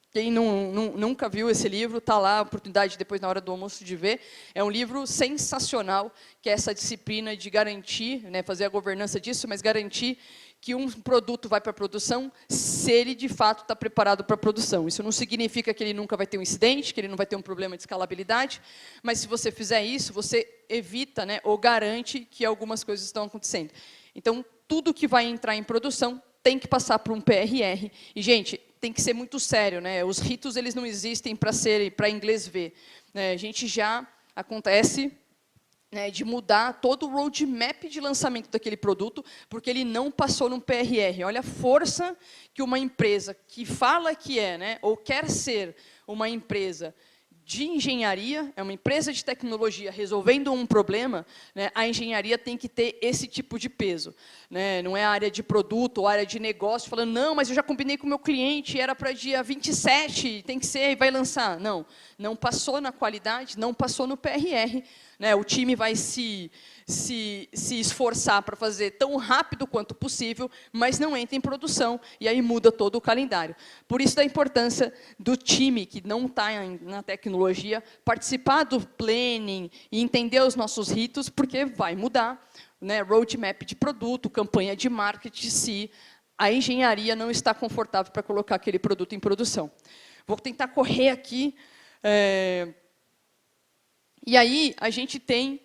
Quem nunca viu esse livro, está lá, a oportunidade depois na hora do almoço de ver. É um livro sensacional, que é essa disciplina de garantir, né, fazer a governança disso, mas garantir que um produto vai para a produção se ele, de fato, está preparado para a produção. Isso não significa que ele nunca vai ter um incidente, que ele não vai ter um problema de escalabilidade, mas se você fizer isso, você evita, né, ou garante que algumas coisas estão acontecendo. Então, tudo que vai entrar em produção tem que passar por um PRR. E, gente, tem que ser muito sério, né? Os ritos, eles não existem para inglês ver. Né? A gente já acontece, né, de mudar todo o roadmap de lançamento daquele produto, porque ele não passou no PRR. Olha a força que uma empresa que fala que é, né, ou quer ser uma empresa de engenharia, é uma empresa de tecnologia resolvendo um problema, né, a engenharia tem que ter esse tipo de peso. Né, não é a área de produto ou a área de negócio falando, não, mas eu já combinei com o meu cliente, era para dia 27, tem que ser e vai lançar. Não, não passou na qualidade, não passou no PRR. Né, o time vai se esforçar para fazer tão rápido quanto possível, mas não entra em produção, e aí muda todo o calendário. Por isso, da importância do time que não está na tecnologia, participar do planning e entender os nossos ritos, porque vai mudar, né, roadmap de produto, campanha de marketing, se a engenharia não está confortável para colocar aquele produto em produção. Vou tentar correr aqui. E aí, a gente tem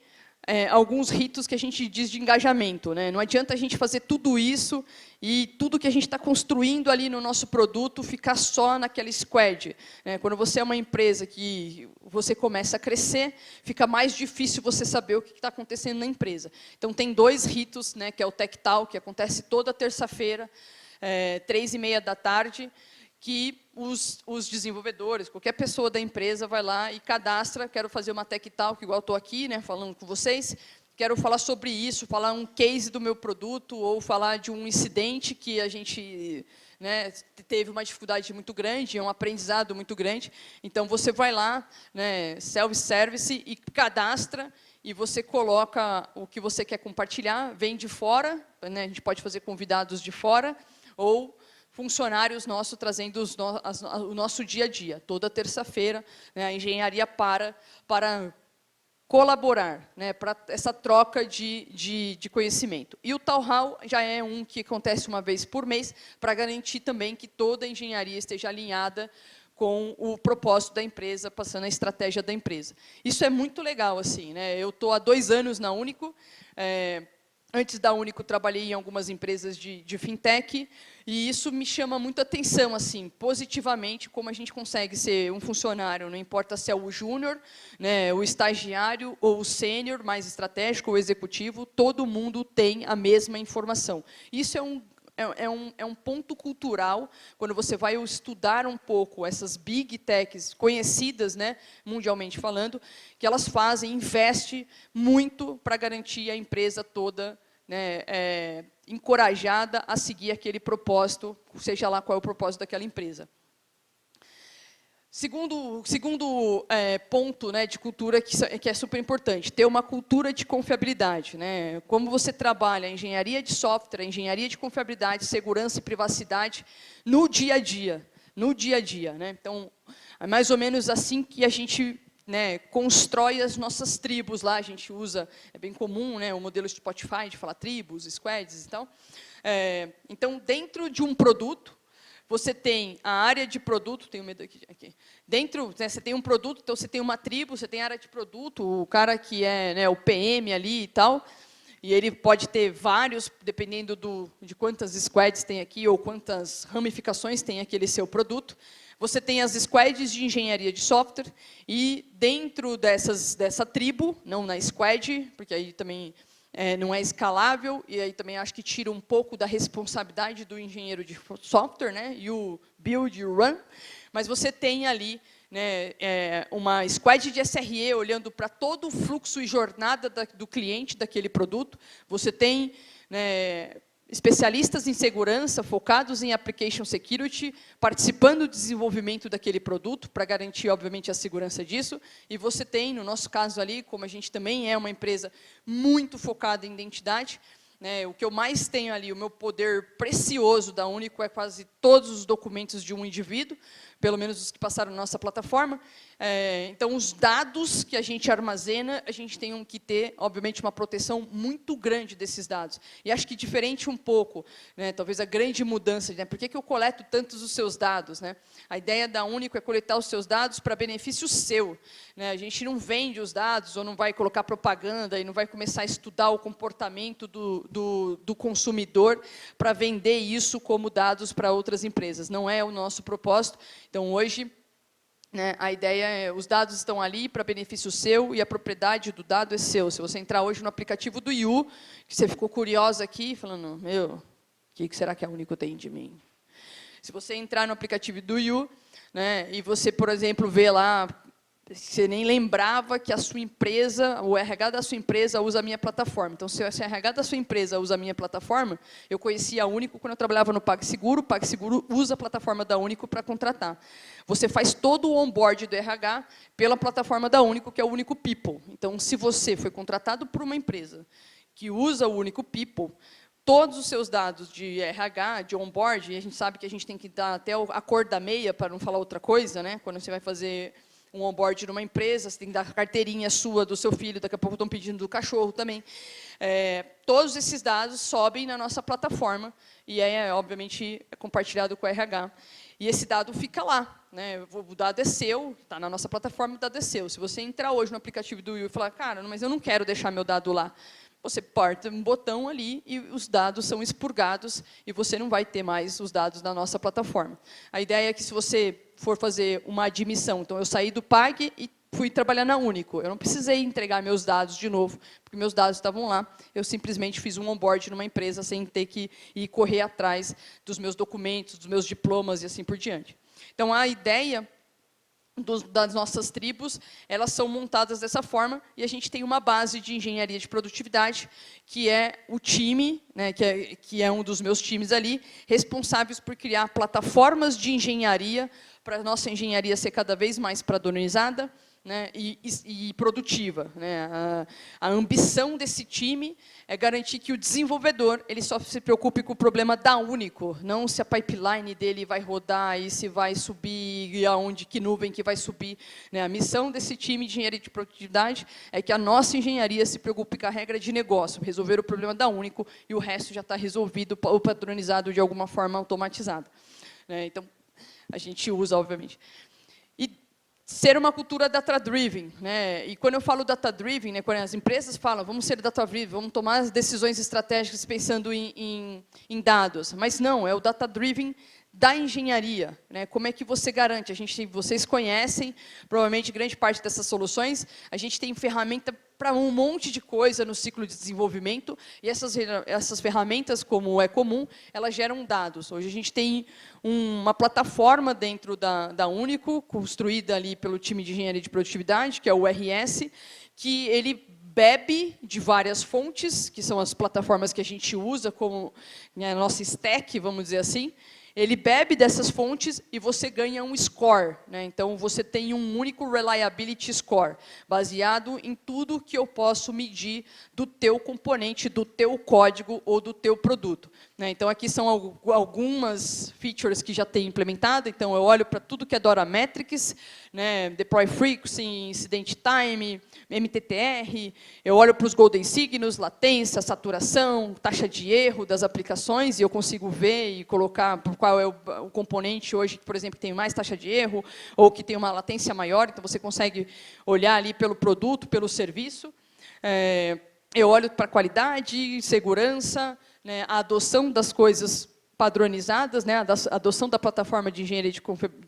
alguns ritos que a gente diz de engajamento. Né? Não adianta a gente fazer tudo isso e tudo que a gente está construindo ali no nosso produto ficar só naquela squad. Né? Quando você é uma empresa que você começa a crescer, fica mais difícil você saber o que está acontecendo na empresa. Então, tem 2 ritos, né, que é o Tech Talk, que acontece toda terça-feira, 3h30 da tarde, que os desenvolvedores, qualquer pessoa da empresa vai lá e cadastra, quero fazer uma Tech Talk, igual estou aqui, né, falando com vocês, quero falar sobre isso, falar um case do meu produto, ou falar de um incidente que a gente, né, teve uma dificuldade muito grande, um aprendizado muito grande. Então, você vai lá, né, self-service, e cadastra, e você coloca o que você quer compartilhar, vem de fora, né, a gente pode fazer convidados de fora, ou funcionários nossos trazendo o nosso dia a dia. Toda terça-feira, né, a engenharia para colaborar, né, para essa troca de conhecimento. E o Town Hall já é um que acontece uma vez por mês, para garantir também que toda a engenharia esteja alinhada com o propósito da empresa, passando a estratégia da empresa. Isso é muito legal, assim, né? Eu estou há 2 anos na Único. Antes da Único, trabalhei em algumas empresas de fintech, e isso me chama muito a atenção, assim, positivamente, como a gente consegue ser um funcionário, não importa se é o júnior, né, o estagiário ou o sênior, mais estratégico ou executivo, todo mundo tem a mesma informação. Isso é um ponto cultural, quando você vai estudar um pouco essas big techs conhecidas, né, mundialmente falando, que elas investem muito para garantir a empresa toda, né, encorajada a seguir aquele propósito, seja lá qual é o propósito daquela empresa. Segundo ponto, né, de cultura que é super importante, ter uma cultura de confiabilidade, né? Como você trabalha engenharia de software, engenharia de confiabilidade, segurança e privacidade no dia a dia, né? Então, é mais ou menos assim que a gente, né, constrói as nossas tribos lá. A gente usa, é bem comum, né, o modelo Spotify de falar tribos, squads e tal. Então, dentro de um produto, você tem a área de produto, tenho medo aqui. Dentro, né, você tem um produto, então você tem uma tribo, você tem a área de produto, o cara que é, né, o PM ali e tal, e ele pode ter vários, dependendo de quantas squads tem aqui, ou quantas ramificações tem aquele seu produto. Você tem as squads de engenharia de software, e dentro dessa tribo, não na squad, porque aí também não é escalável, e aí também acho que tira um pouco da responsabilidade do engenheiro de software, né, e o build e o run, mas você tem ali, né, uma squad de SRE olhando para todo o fluxo e jornada do cliente daquele produto. Você tem, né, especialistas em segurança, focados em application security, participando do desenvolvimento daquele produto, para garantir, obviamente, a segurança disso. E você tem, no nosso caso ali, como a gente também é uma empresa muito focada em identidade, né, o que eu mais tenho ali, o meu poder precioso da Único é quase todos os documentos de um indivíduo, pelo menos os que passaram na nossa plataforma. Então, os dados que a gente armazena, a gente tem que ter, obviamente, uma proteção muito grande desses dados. E acho que diferente um pouco, né, talvez a grande mudança, né, por que eu coleto tantos os seus dados? Né? A ideia da Único é coletar os seus dados para benefício seu. Né? A gente não vende os dados, ou não vai colocar propaganda, e não vai começar a estudar o comportamento do consumidor para vender isso como dados para outras empresas. Não é o nosso propósito. Então, hoje, né, a ideia é, os dados estão ali para benefício seu, e a propriedade do dado é seu. Se você entrar hoje no aplicativo do You, que você ficou curiosa aqui, falando, meu, o que será que a Único tem de mim? Se você entrar no aplicativo do You, né, e você, por exemplo, vê lá, você nem lembrava que a sua empresa, o RH da sua empresa usa a minha plataforma. Então, se o RH da sua empresa usa a minha plataforma, eu conhecia a Único quando eu trabalhava no PagSeguro. O PagSeguro usa a plataforma da Único para contratar. Você faz todo o onboard do RH pela plataforma da Único, que é o Único People. Então, se você foi contratado por uma empresa que usa o Único People, todos os seus dados de RH, de onboard, e a gente sabe que a gente tem que dar até a cor da meia, para não falar outra coisa, né? Quando você vai fazer um onboard numa empresa, você tem que dar a carteirinha sua, do seu filho, daqui a pouco estão pedindo do cachorro também. Todos esses dados sobem na nossa plataforma, e obviamente, é compartilhado com o RH. E esse dado fica lá. Né? O dado é seu, está na nossa plataforma, o dado é seu. Se você entrar hoje no aplicativo do You e falar, cara, mas eu não quero deixar meu dado lá, você aperta um botão ali e os dados são expurgados, e você não vai ter mais os dados da nossa plataforma. A ideia é que, se você for fazer uma admissão, então eu saí do Pag e fui trabalhar na Único, eu não precisei entregar meus dados de novo, porque meus dados estavam lá, eu simplesmente fiz um onboard numa empresa sem ter que ir correr atrás dos meus documentos, dos meus diplomas e assim por diante. Então, a ideia das nossas tribos, elas são montadas dessa forma, e a gente tem uma base de engenharia de produtividade, que é o time, né, que é um dos meus times ali, responsáveis por criar plataformas de engenharia, para a nossa engenharia ser cada vez mais padronizada, né, e produtiva. Né? A ambição desse time é garantir que o desenvolvedor ele só se preocupe com o problema da Único, não se a pipeline dele vai rodar, e se vai subir, e aonde, que nuvem que vai subir. Né? A missão desse time de engenharia de produtividade é que a nossa engenharia se preocupe com a regra de negócio, resolver o problema da Único, e o resto já está resolvido ou padronizado de alguma forma automatizada. Né? Então, a gente usa, obviamente. E ser uma cultura data-driven, né? E quando eu falo data-driven, né, quando as empresas falam, vamos ser data-driven, vamos tomar as decisões estratégicas pensando em dados. Mas não, é o data-driven da engenharia, né? Como é que você garante? Vocês conhecem, provavelmente, grande parte dessas soluções. A gente tem ferramenta para um monte de coisa no ciclo de desenvolvimento, e essas ferramentas, como é comum, elas geram dados. Hoje a gente tem uma plataforma dentro da Único, construída ali pelo time de engenharia de produtividade, que é o RS, que ele bebe de várias fontes, que são as plataformas que a gente usa como, né, a nossa stack, vamos dizer assim. Ele bebe dessas fontes e você ganha um score, né? Então, você tem um único reliability score, baseado em tudo que eu posso medir do teu componente, do teu código ou do teu produto, né? Então, aqui são algumas features que já tem implementado. Então, eu olho para tudo que é DORA Metrics, né? Deploy Frequency, Incident Time, MTTR, eu olho para os Golden Signos, latência, saturação, taxa de erro das aplicações, e eu consigo ver e colocar qual é o componente hoje, por exemplo, que tem mais taxa de erro, ou que tem uma latência maior, então você consegue olhar ali pelo produto, pelo serviço. Eu olho para qualidade, segurança, né, a adoção das coisas padronizadas, né, a adoção da plataforma de engenharia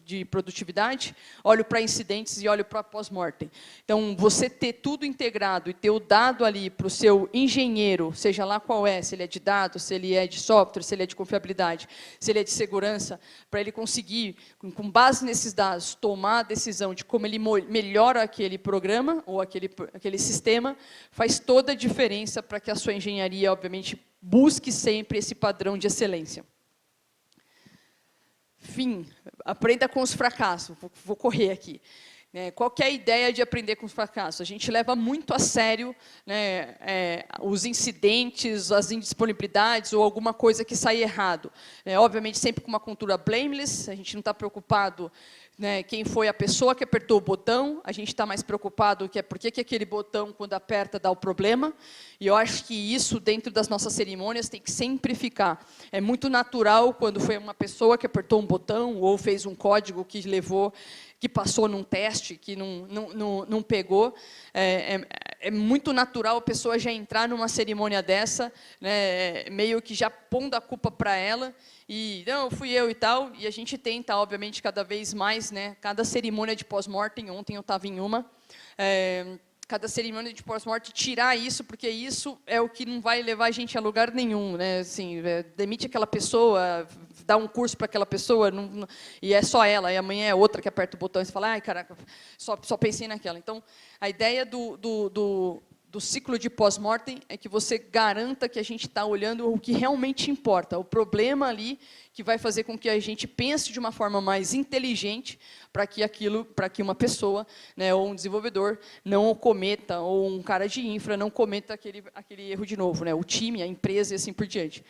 de produtividade, olho para incidentes e olho para pós-mortem. Então, você ter tudo integrado e ter o dado ali para o seu engenheiro, seja lá qual é, se ele é de dados, se ele é de software, se ele é de confiabilidade, se ele é de segurança, para ele conseguir, com base nesses dados, tomar a decisão de como ele melhora aquele programa ou aquele sistema, faz toda a diferença para que a sua engenharia, obviamente, busque sempre esse padrão de excelência. Fim, aprenda com os fracassos. Vou correr aqui. Qual que é a ideia de aprender com os fracassos? A gente leva muito a sério, né, os incidentes, as indisponibilidades ou alguma coisa que sai errado. Obviamente, sempre com uma cultura blameless, a gente não está preocupado, né, quem foi a pessoa que apertou o botão, a gente está mais preocupado que é por que aquele botão, quando aperta, dá o problema. E eu acho que isso, dentro das nossas cerimônias, tem que sempre ficar. É muito natural quando foi uma pessoa que apertou um botão ou fez um código que passou num teste, que não pegou. É muito natural a pessoa já entrar numa cerimônia dessa, né, meio que já pondo a culpa para ela, e não, fui eu e tal, e a gente tenta, obviamente, cada vez mais, né, cada cerimônia de pós-mortem, ontem eu estava em uma, cada cerimônia de pós-morte, tirar isso, porque isso é o que não vai levar a gente a lugar nenhum, né? Assim, demite aquela pessoa, dá um curso para aquela pessoa, e é só ela, e amanhã é outra que aperta o botão e você fala, ai, caraca, só pensei naquela. Então, a ideia do ciclo de pós-mortem é que você garanta que a gente está olhando o que realmente importa, o problema ali que vai fazer com que a gente pense de uma forma mais inteligente para que uma pessoa, né, ou um desenvolvedor não o cometa, ou um cara de infra não cometa aquele erro de novo, né, o time, a empresa e assim por diante.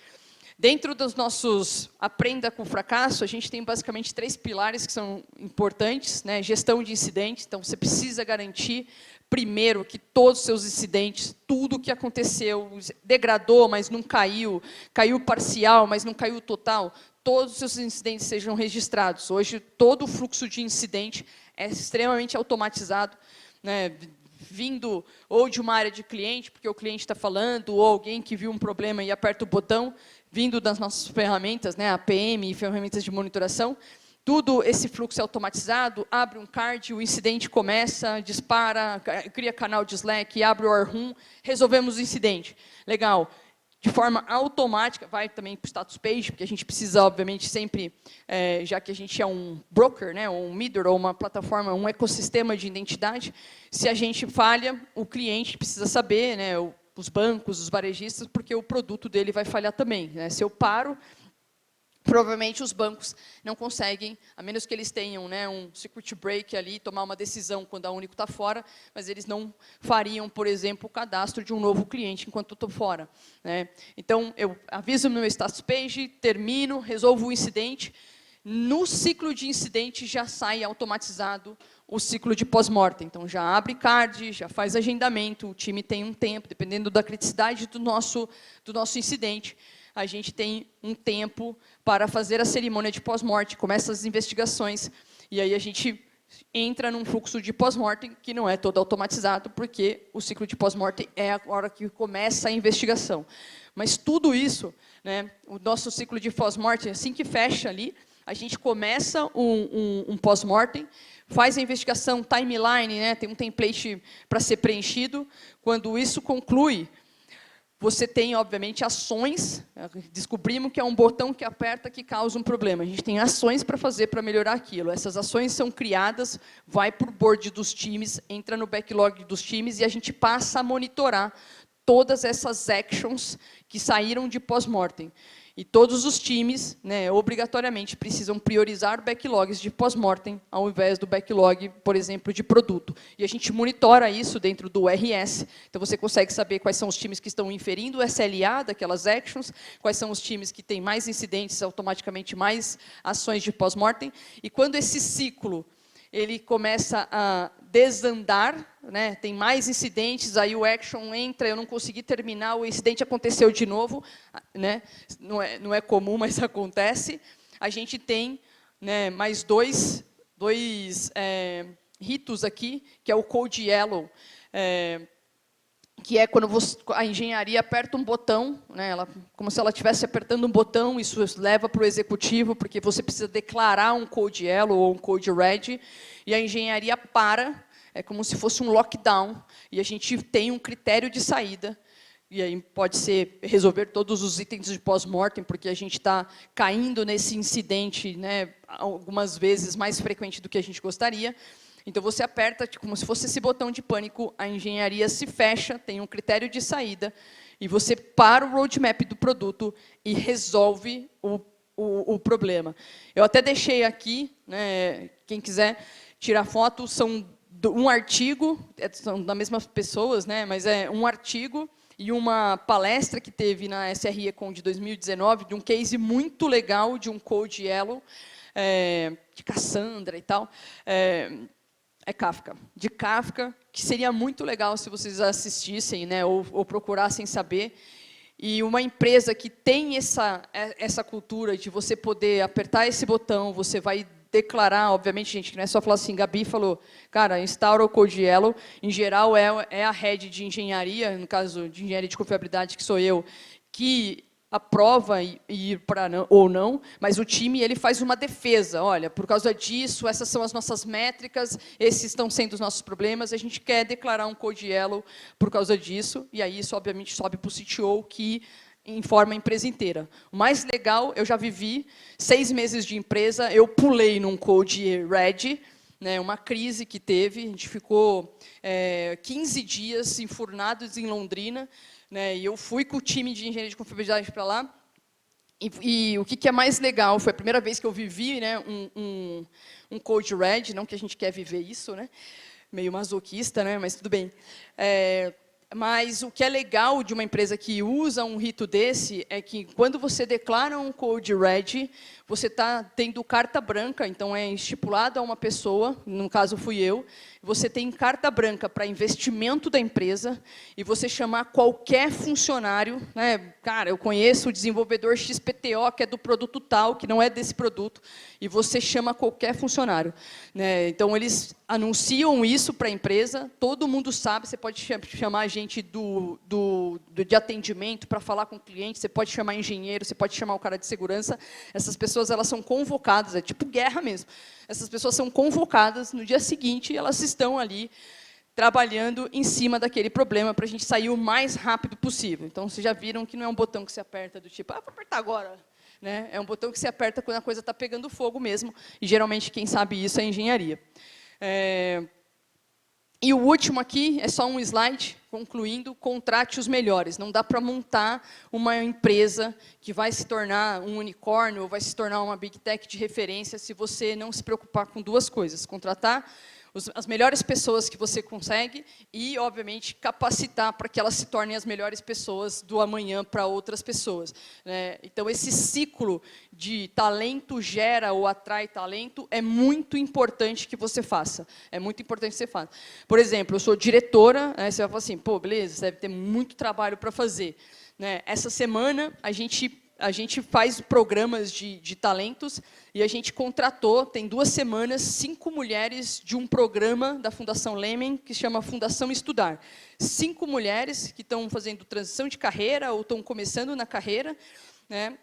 Dentro dos nossos aprenda com fracasso, a gente tem basicamente 3 pilares que são importantes, né? Gestão de incidentes, então você precisa garantir, primeiro, que todos os seus incidentes, tudo o que aconteceu, degradou, mas não caiu, caiu parcial, mas não caiu total, todos os seus incidentes sejam registrados. Hoje, todo o fluxo de incidente é extremamente automatizado, né? Vindo ou de uma área de cliente, porque o cliente está falando, ou alguém que viu um problema e aperta o botão, vindo das nossas ferramentas, né, APM e ferramentas de monitoração, tudo esse fluxo é automatizado, abre um card, o incidente começa, dispara, cria canal de Slack, abre o War Room, resolvemos o incidente. Legal. De forma automática, vai também para o status page, porque a gente precisa, obviamente, sempre, já que a gente é um broker, né, ou um middle, ou uma plataforma, um ecossistema de identidade, se a gente falha, o cliente precisa saber, né, os bancos, os varejistas, porque o produto dele vai falhar também, né? Se eu paro, provavelmente os bancos não conseguem, a menos que eles tenham, né, um circuit break ali, tomar uma decisão quando a Único está fora, mas eles não fariam, por exemplo, o cadastro de um novo cliente enquanto eu estou fora, né? Então, eu aviso no meu status page, termino, resolvo o incidente. No ciclo de incidente já sai automatizado o ciclo de pós-mortem. Então, já abre card, já faz agendamento, o time tem um tempo, dependendo da criticidade do nosso incidente. a gente tem um tempo para fazer a cerimônia de pós-morte, começa as investigações, e aí a gente entra num fluxo de pós-mortem que não é todo automatizado, porque o ciclo de pós-mortem é a hora que começa a investigação. Mas tudo isso, né, o nosso ciclo de pós-mortem, assim que fecha ali, a gente começa um pós-mortem, faz a investigação, timeline, né, tem um template para ser preenchido. Quando isso conclui, você tem, obviamente, ações. Descobrimos que é um botão que aperta que causa um problema. A gente tem ações para fazer para melhorar aquilo. Essas ações são criadas, vai para o board dos times, entra no backlog dos times e a gente passa a monitorar todas essas actions que saíram de pós-mortem. E todos os times, né, obrigatoriamente, precisam priorizar backlogs de pós-mortem, ao invés do backlog, por exemplo, de produto. E a gente monitora isso dentro do RS. Então, você consegue saber quais são os times que estão inferindo o SLA daquelas actions, quais são os times que têm mais incidentes, automaticamente mais ações de pós-mortem. E quando esse ciclo ele começa a desandar, né, tem mais incidentes, aí o action entra, eu não consegui terminar, o incidente aconteceu de novo, né, não é comum, mas acontece. A gente tem, né, mais dois ritos aqui, que é o Code Yellow, que é quando a engenharia aperta um botão, né, como se ela estivesse apertando um botão, isso leva para o executivo, porque você precisa declarar um Code Yellow ou um Code Red, e a engenharia para, é como se fosse um lockdown, e a gente tem um critério de saída, e aí pode ser resolver todos os itens de pós-mortem, porque a gente está caindo nesse incidente, né, algumas vezes mais frequente do que a gente gostaria. Então, você aperta, como se fosse esse botão de pânico, a engenharia se fecha, tem um critério de saída, e você para o roadmap do produto e resolve o problema. Eu até deixei aqui, né, quem quiser tirar foto, são um artigo, são das mesmas pessoas, né, mas é um artigo e uma palestra que teve na SRECon de 2019, de um case muito legal, de um Code Yellow, de Cassandra e tal, Kafka, de Kafka, que seria muito legal se vocês assistissem, né, ou procurassem saber. E uma empresa que tem essa cultura de você poder apertar esse botão, você vai declarar, obviamente, gente, que não é só falar assim, Gabi falou, cara, instaura o Code Yellow, em geral é a head de engenharia, no caso de engenharia de confiabilidade, que sou eu, que aprova ir para ou não, mas o time ele faz uma defesa. Olha, por causa disso, essas são as nossas métricas, esses estão sendo os nossos problemas, a gente quer declarar um Code Yellow por causa disso, e aí isso, obviamente, sobe para o CTO, que informa a empresa inteira. O mais legal, eu já vivi 6 meses de empresa, eu pulei num Code Red, né, uma crise que teve, a gente ficou 15 dias enfurnados em Londrina, né, e eu fui com o time de engenharia de confiabilidade para lá, e o que é mais legal, foi a primeira vez que eu vivi, né, um Code Red, não que a gente quer viver isso, né, meio masoquista, né, mas tudo bem. Mas o que é legal de uma empresa que usa um rito desse é que, quando você declara um Code Red, você está tendo carta branca, então é estipulado a uma pessoa, no caso fui eu, você tem carta branca para investimento da empresa, e você chamar qualquer funcionário, né, cara, eu conheço o desenvolvedor XPTO, que é do produto tal, que não é desse produto, e você chama qualquer funcionário, né, então eles anunciam isso para a empresa, todo mundo sabe, você pode chamar a gente de atendimento para falar com o cliente, você pode chamar engenheiro, você pode chamar o cara de segurança, essas pessoas elas são convocadas, é tipo guerra mesmo, essas pessoas são convocadas, no dia seguinte elas estão ali trabalhando em cima daquele problema para a gente sair o mais rápido possível. Então, vocês já viram que não é um botão que se aperta do tipo, vou apertar agora. Né? É um botão que se aperta quando a coisa está pegando fogo mesmo, e geralmente quem sabe isso é a engenharia. E o último aqui é só um slide, concluindo, contrate os melhores. Não dá para montar uma empresa que vai se tornar um unicórnio ou vai se tornar uma big tech de referência se você não se preocupar com duas coisas. Contratar as melhores pessoas que você consegue e, obviamente, capacitar para que elas se tornem as melhores pessoas do amanhã para outras pessoas. Né? Então, esse ciclo de talento gera ou atrai talento é muito importante que você faça. É muito importante que você faça. Por exemplo, eu sou diretora, né, você vai falar assim, pô, beleza, você deve ter muito trabalho para fazer. Né? Essa semana, a gente a gente faz programas de talentos e a gente contratou, tem 2 semanas, 5 mulheres de um programa da Fundação Lehman, que se chama Fundação Estudar. 5 mulheres que estão fazendo transição de carreira ou estão começando na carreira, né?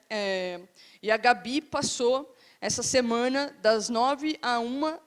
E a Gabi passou essa semana das 9 à 1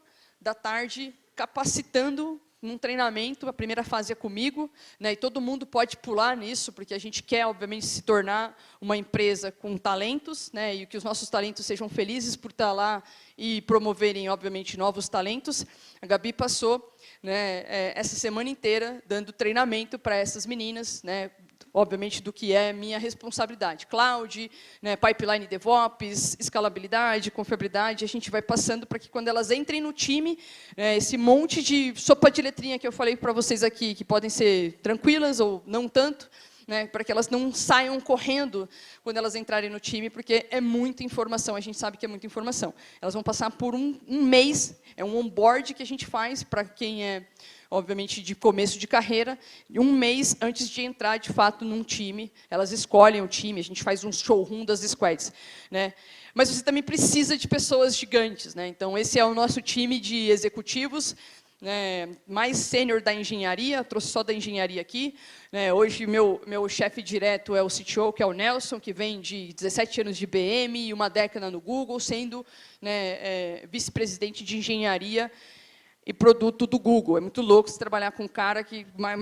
da tarde capacitando num treinamento, a primeira fase é comigo, né, e todo mundo pode pular nisso, porque a gente quer, obviamente, se tornar uma empresa com talentos, né, e que os nossos talentos sejam felizes por estar lá e promoverem, obviamente, novos talentos. A Gabi passou, né, essa semana inteira dando treinamento para essas meninas, né, obviamente, do que é minha responsabilidade. Cloud, né, pipeline DevOps, escalabilidade, confiabilidade, a gente vai passando para que quando elas entrem no time, esse monte de sopa de letrinha que eu falei para vocês aqui, que podem ser tranquilas ou não tanto, né, para que elas não saiam correndo quando elas entrarem no time, porque é muita informação, a gente sabe que é muita informação. Elas vão passar por um mês, é um onboard que a gente faz para quem é, obviamente, de começo de carreira, e um mês antes de entrar, de fato, num time. Elas escolhem o time, a gente faz um showroom das squads, né? Mas você também precisa de pessoas gigantes, né? Então, esse é o nosso time de executivos, né, mais sênior da engenharia, trouxe só da engenharia aqui. Né, hoje, meu chefe direto é o CTO, que é o Nelson, que vem de 17 anos de IBM e uma década no Google, sendo, né, vice-presidente de engenharia e produto do Google. É muito louco você trabalhar com um cara que a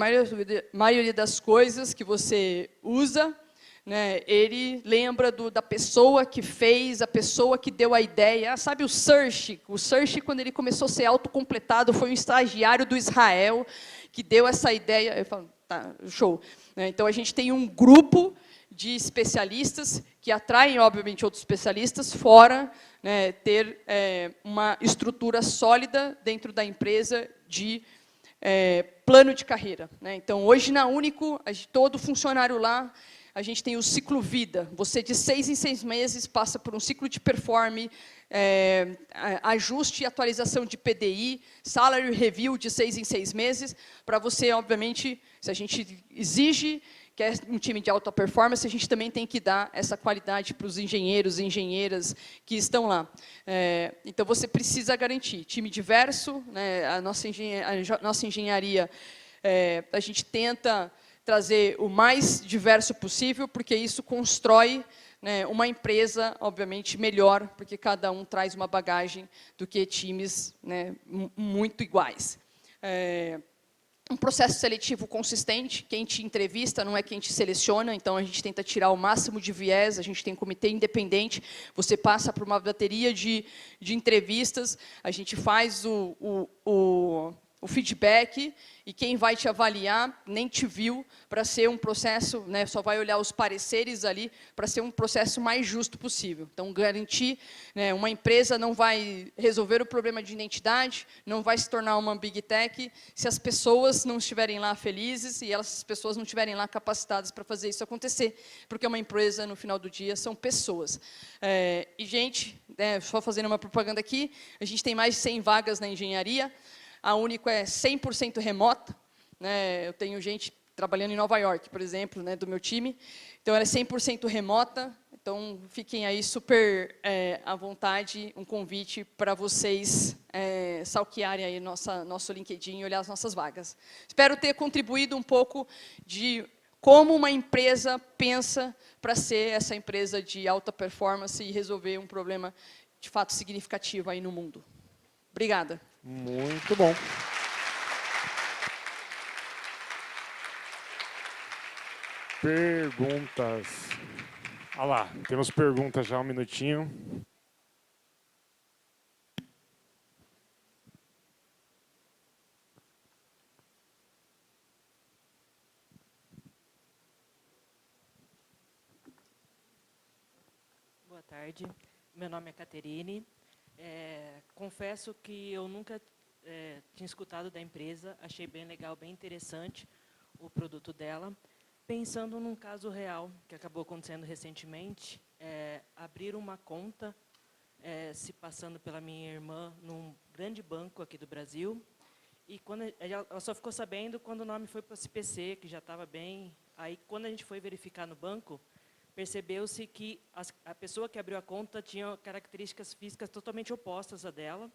maioria das coisas que você usa, né, ele lembra da pessoa que fez, a pessoa que deu a ideia. Sabe o Search? O Search, quando ele começou a ser autocompletado, foi um estagiário do Israel que deu essa ideia. Eu falo, tá, show. Então, a gente tem um grupo de especialistas que atraem, obviamente, outros especialistas, fora, né, ter uma estrutura sólida dentro da empresa de plano de carreira. Né? Então, hoje, na Único, todo funcionário lá, a gente tem o ciclo vida. Você, de 6 em 6 meses, passa por um ciclo de performance, ajuste e atualização de PDI, salary review de 6 em 6 meses, para você, obviamente, se a gente exige que é um time de alta performance, a gente também tem que dar essa qualidade para os engenheiros e engenheiras que estão lá. Então, você precisa garantir time diverso, né, a nossa engenharia, a gente tenta trazer o mais diverso possível, porque isso constrói, né, uma empresa, obviamente, melhor, porque cada um traz uma bagagem do que times, né, muito iguais. Um processo seletivo consistente, quem te entrevista não é quem te seleciona, então a gente tenta tirar o máximo de viés, a gente tem um comitê independente, você passa por uma bateria de entrevistas, a gente faz o feedback, e quem vai te avaliar nem te viu, para ser um processo, né, só vai olhar os pareceres ali, para ser um processo mais justo possível. Então, garantir, né, uma empresa não vai resolver o problema de identidade, não vai se tornar uma big tech, se as pessoas não estiverem lá felizes, e as pessoas não estiverem lá capacitadas para fazer isso acontecer, porque uma empresa, no final do dia, são pessoas. E, gente, só fazendo uma propaganda aqui, a gente tem mais de 100 vagas na engenharia, a Único é 100% remota, né? Eu tenho gente trabalhando em Nova York, por exemplo, né, do meu time, então ela é 100% remota, então fiquem aí super à vontade, um convite para vocês stalkearem aí nosso LinkedIn e olhar as nossas vagas. Espero ter contribuído um pouco de como uma empresa pensa para ser essa empresa de alta performance e resolver um problema de fato significativo aí no mundo. Obrigada. Muito bom. Perguntas. Olha lá, temos perguntas já, um minutinho. Boa tarde, meu nome é Caterine. Confesso que eu nunca tinha escutado da empresa, achei bem legal, bem interessante o produto dela. Pensando num caso real que acabou acontecendo recentemente, abrir uma conta, se passando pela minha irmã, num grande banco aqui do Brasil, e quando ela só ficou sabendo quando o nome foi para o SPC, que já estava bem. Aí, quando a gente foi verificar no banco, percebeu-se que a pessoa que abriu a conta tinha características físicas totalmente opostas à dela.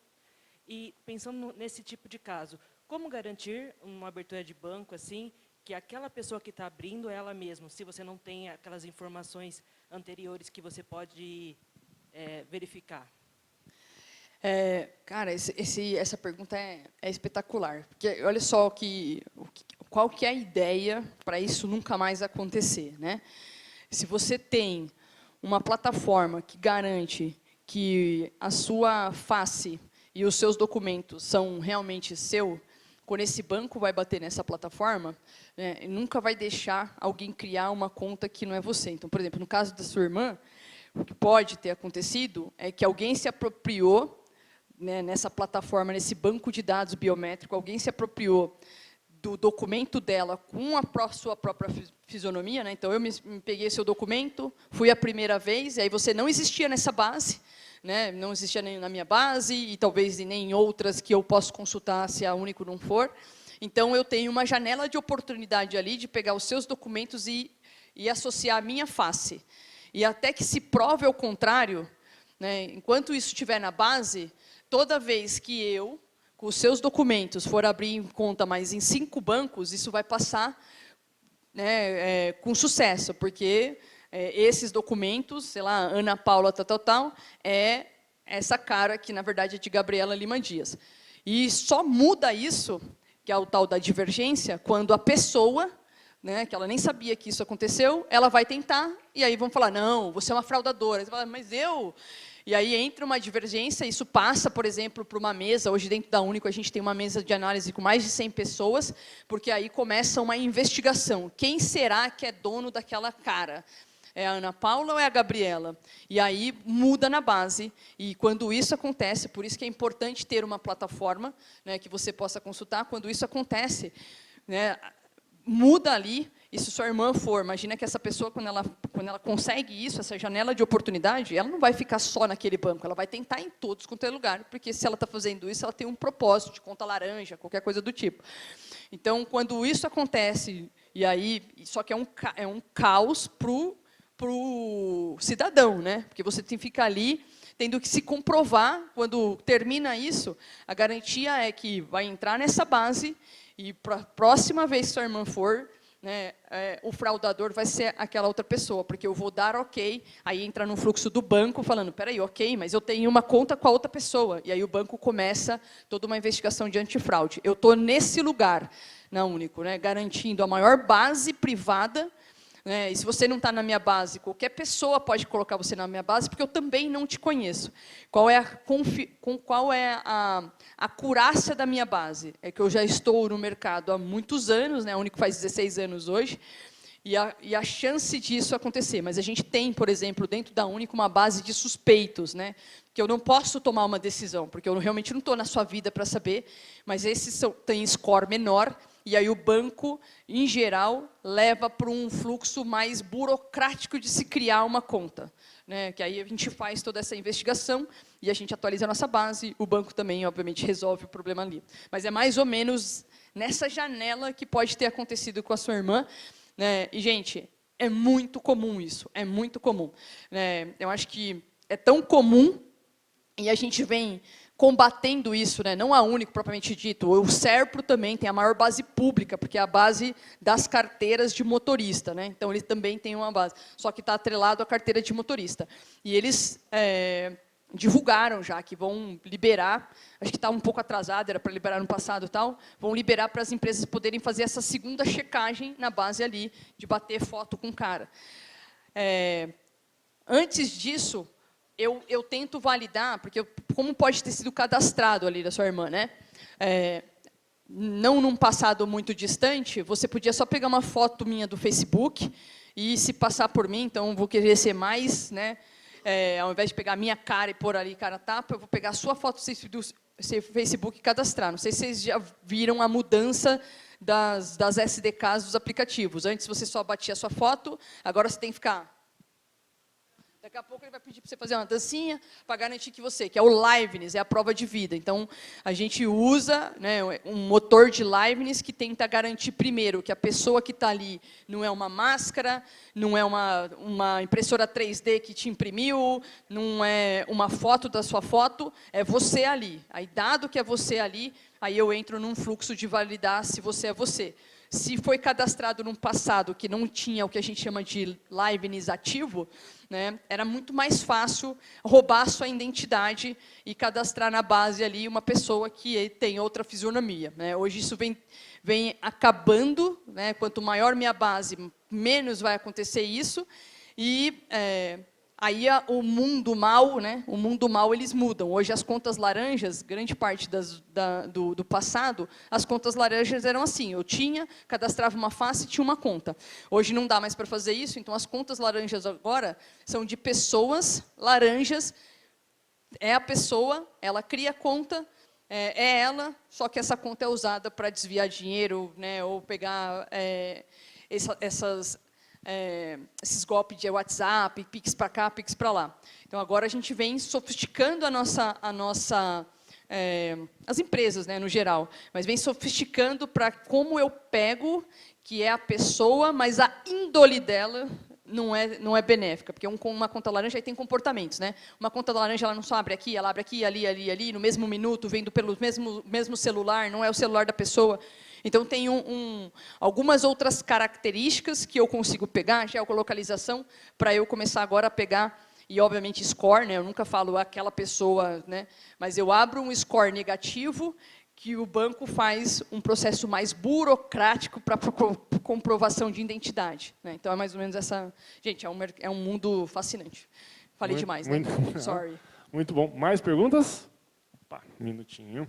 E pensando nesse tipo de caso, como garantir uma abertura de banco assim, que aquela pessoa que está abrindo é ela mesma, se você não tem aquelas informações anteriores que você pode verificar? Cara, essa pergunta é espetacular. Porque olha só qual que é a ideia para isso nunca mais acontecer, né? Se você tem uma plataforma que garante que a sua face e os seus documentos são realmente seu, quando esse banco vai bater nessa plataforma, né, nunca vai deixar alguém criar uma conta que não é você. Então, por exemplo, no caso da sua irmã, o que pode ter acontecido é que alguém se apropriou, né, nessa plataforma, nesse banco de dados biométrico, alguém se apropriou do documento dela com sua própria fisionomia, né? Então, eu me peguei seu documento, fui a primeira vez, e aí você não existia nessa base, né? Não existia nem na minha base, e talvez nem em outras que eu posso consultar se a Único não for. Então, eu tenho uma janela de oportunidade ali de pegar os seus documentos e associar a minha face. E até que se prove ao contrário, né, enquanto isso estiver na base, toda vez que eu, com os seus documentos, for abrir conta mais em 5 bancos, isso vai passar, né, com sucesso, porque esses documentos, sei lá, Ana Paula, tal, é essa cara que, na verdade, é de Gabriela Lima Dias. E só muda isso, que é o tal da divergência, quando a pessoa, né, que ela nem sabia que isso aconteceu, ela vai tentar, e aí vão falar, não, você é uma fraudadora. Você fala, mas eu... E aí entra uma divergência, isso passa, por exemplo, para uma mesa, hoje dentro da Único a gente tem uma mesa de análise com mais de 100 pessoas, porque aí começa uma investigação. Quem será que é dono daquela cara? É a Ana Paula ou é a Gabriela? E aí muda na base, e quando isso acontece, por isso que é importante ter uma plataforma, né, que você possa consultar, quando isso acontece, né, muda ali, e se sua irmã for, imagina que essa pessoa, quando ela consegue isso, essa janela de oportunidade, ela não vai ficar só naquele banco, ela vai tentar em todos quanto é lugar, porque se ela está fazendo isso, ela tem um propósito de conta laranja, qualquer coisa do tipo. Então, quando isso acontece, e aí, só que é um caos para o cidadão, né? Porque você tem que ficar ali, tendo que se comprovar, quando termina isso, a garantia é que vai entrar nessa base, e para a próxima vez que sua irmã for, né, o fraudador vai ser aquela outra pessoa, porque eu vou dar ok, aí entra no fluxo do banco falando, peraí, ok, mas eu tenho uma conta com a outra pessoa, e aí o banco começa toda uma investigação de antifraude. Eu estou nesse lugar, na Único, né, garantindo a maior base privada, né, e se você não está na minha base, qualquer pessoa pode colocar você na minha base, porque eu também não te conheço. Qual é a acurácia da minha base? É que eu já estou no mercado há muitos anos, né, a Único faz 16 anos hoje, e a chance disso acontecer. Mas a gente tem, por exemplo, dentro da Único, uma base de suspeitos, né, que eu não posso tomar uma decisão, porque eu realmente não estou na sua vida para saber, mas esses têm score menor, e aí o banco, em geral, leva para um fluxo mais burocrático de se criar uma conta, né? Que aí a gente faz toda essa investigação e a gente atualiza a nossa base, o banco também, obviamente, resolve o problema ali. Mas é mais ou menos nessa janela que pode ter acontecido com a sua irmã, né? E, gente, é muito comum isso, é muito comum, né? Eu acho que é tão comum e a gente vem combatendo isso, né? Não a Único, propriamente dito. O Serpro também tem a maior base pública, porque é a base das carteiras de motorista, né? Então, ele também tem uma base, só que está atrelado à carteira de motorista. E eles divulgaram já que vão liberar, acho que está um pouco atrasado, era para liberar no passado e tal, vão liberar para as empresas poderem fazer essa segunda checagem na base ali, de bater foto com o cara. Antes disso, eu tento validar, porque como pode ter sido cadastrado ali da sua irmã, né? Não num passado muito distante, você podia só pegar uma foto minha do Facebook e se passar por mim, então vou querer ser mais, né? Ao invés de pegar a minha cara e pôr ali cara tapa, eu vou pegar a sua foto do Facebook e cadastrar. Não sei se vocês já viram a mudança das SDKs dos aplicativos. Antes você só batia a sua foto, agora você tem que ficar... Daqui a pouco ele vai pedir para você fazer uma dancinha para garantir que você, que é o Liveness, é a prova de vida. Então, a gente usa, né, um motor de Liveness que tenta garantir, primeiro, que a pessoa que está ali não é uma máscara, não é uma impressora 3D que te imprimiu, não é uma foto da sua foto, é você ali. Aí, dado que é você ali, aí eu entro num fluxo de validar se você é você. Se foi cadastrado num passado que não tinha o que a gente chama de Liveness ativo, né, era muito mais fácil roubar sua identidade e cadastrar na base ali uma pessoa que tem outra fisionomia. Né. Hoje isso vem acabando, né, quanto maior minha base, menos vai acontecer isso, e aí o mundo mal, né, o mundo mal eles mudam. Hoje as contas laranjas, grande parte do passado, as contas laranjas eram assim, eu cadastrava uma face e tinha uma conta. Hoje não dá mais para fazer isso, então as contas laranjas agora são de pessoas laranjas, é a pessoa, ela cria a conta, é ela, só que essa conta é usada para desviar dinheiro, né, ou pegar esses golpes de WhatsApp, Pix para cá, Pix para lá. Então, agora a gente vem sofisticando as empresas, né, no geral, mas vem sofisticando para como eu pego, que é a pessoa, mas a índole dela não é benéfica, porque uma conta laranja aí tem comportamentos, né? Uma conta laranja ela não só abre aqui, ela abre aqui, ali, no mesmo minuto, vendo pelo mesmo celular, não é o celular da pessoa. Então, tem algumas outras características que eu consigo pegar, geolocalização, para eu começar agora a pegar, e, obviamente, score, né? Eu nunca falo aquela pessoa, né? Mas eu abro um score negativo, que o banco faz um processo mais burocrático para comprovação de identidade. Né? Então, é mais ou menos essa... Gente, é um mundo fascinante. Falei demais, né? Sorry. Muito bom. Mais perguntas? Opa, um minutinho.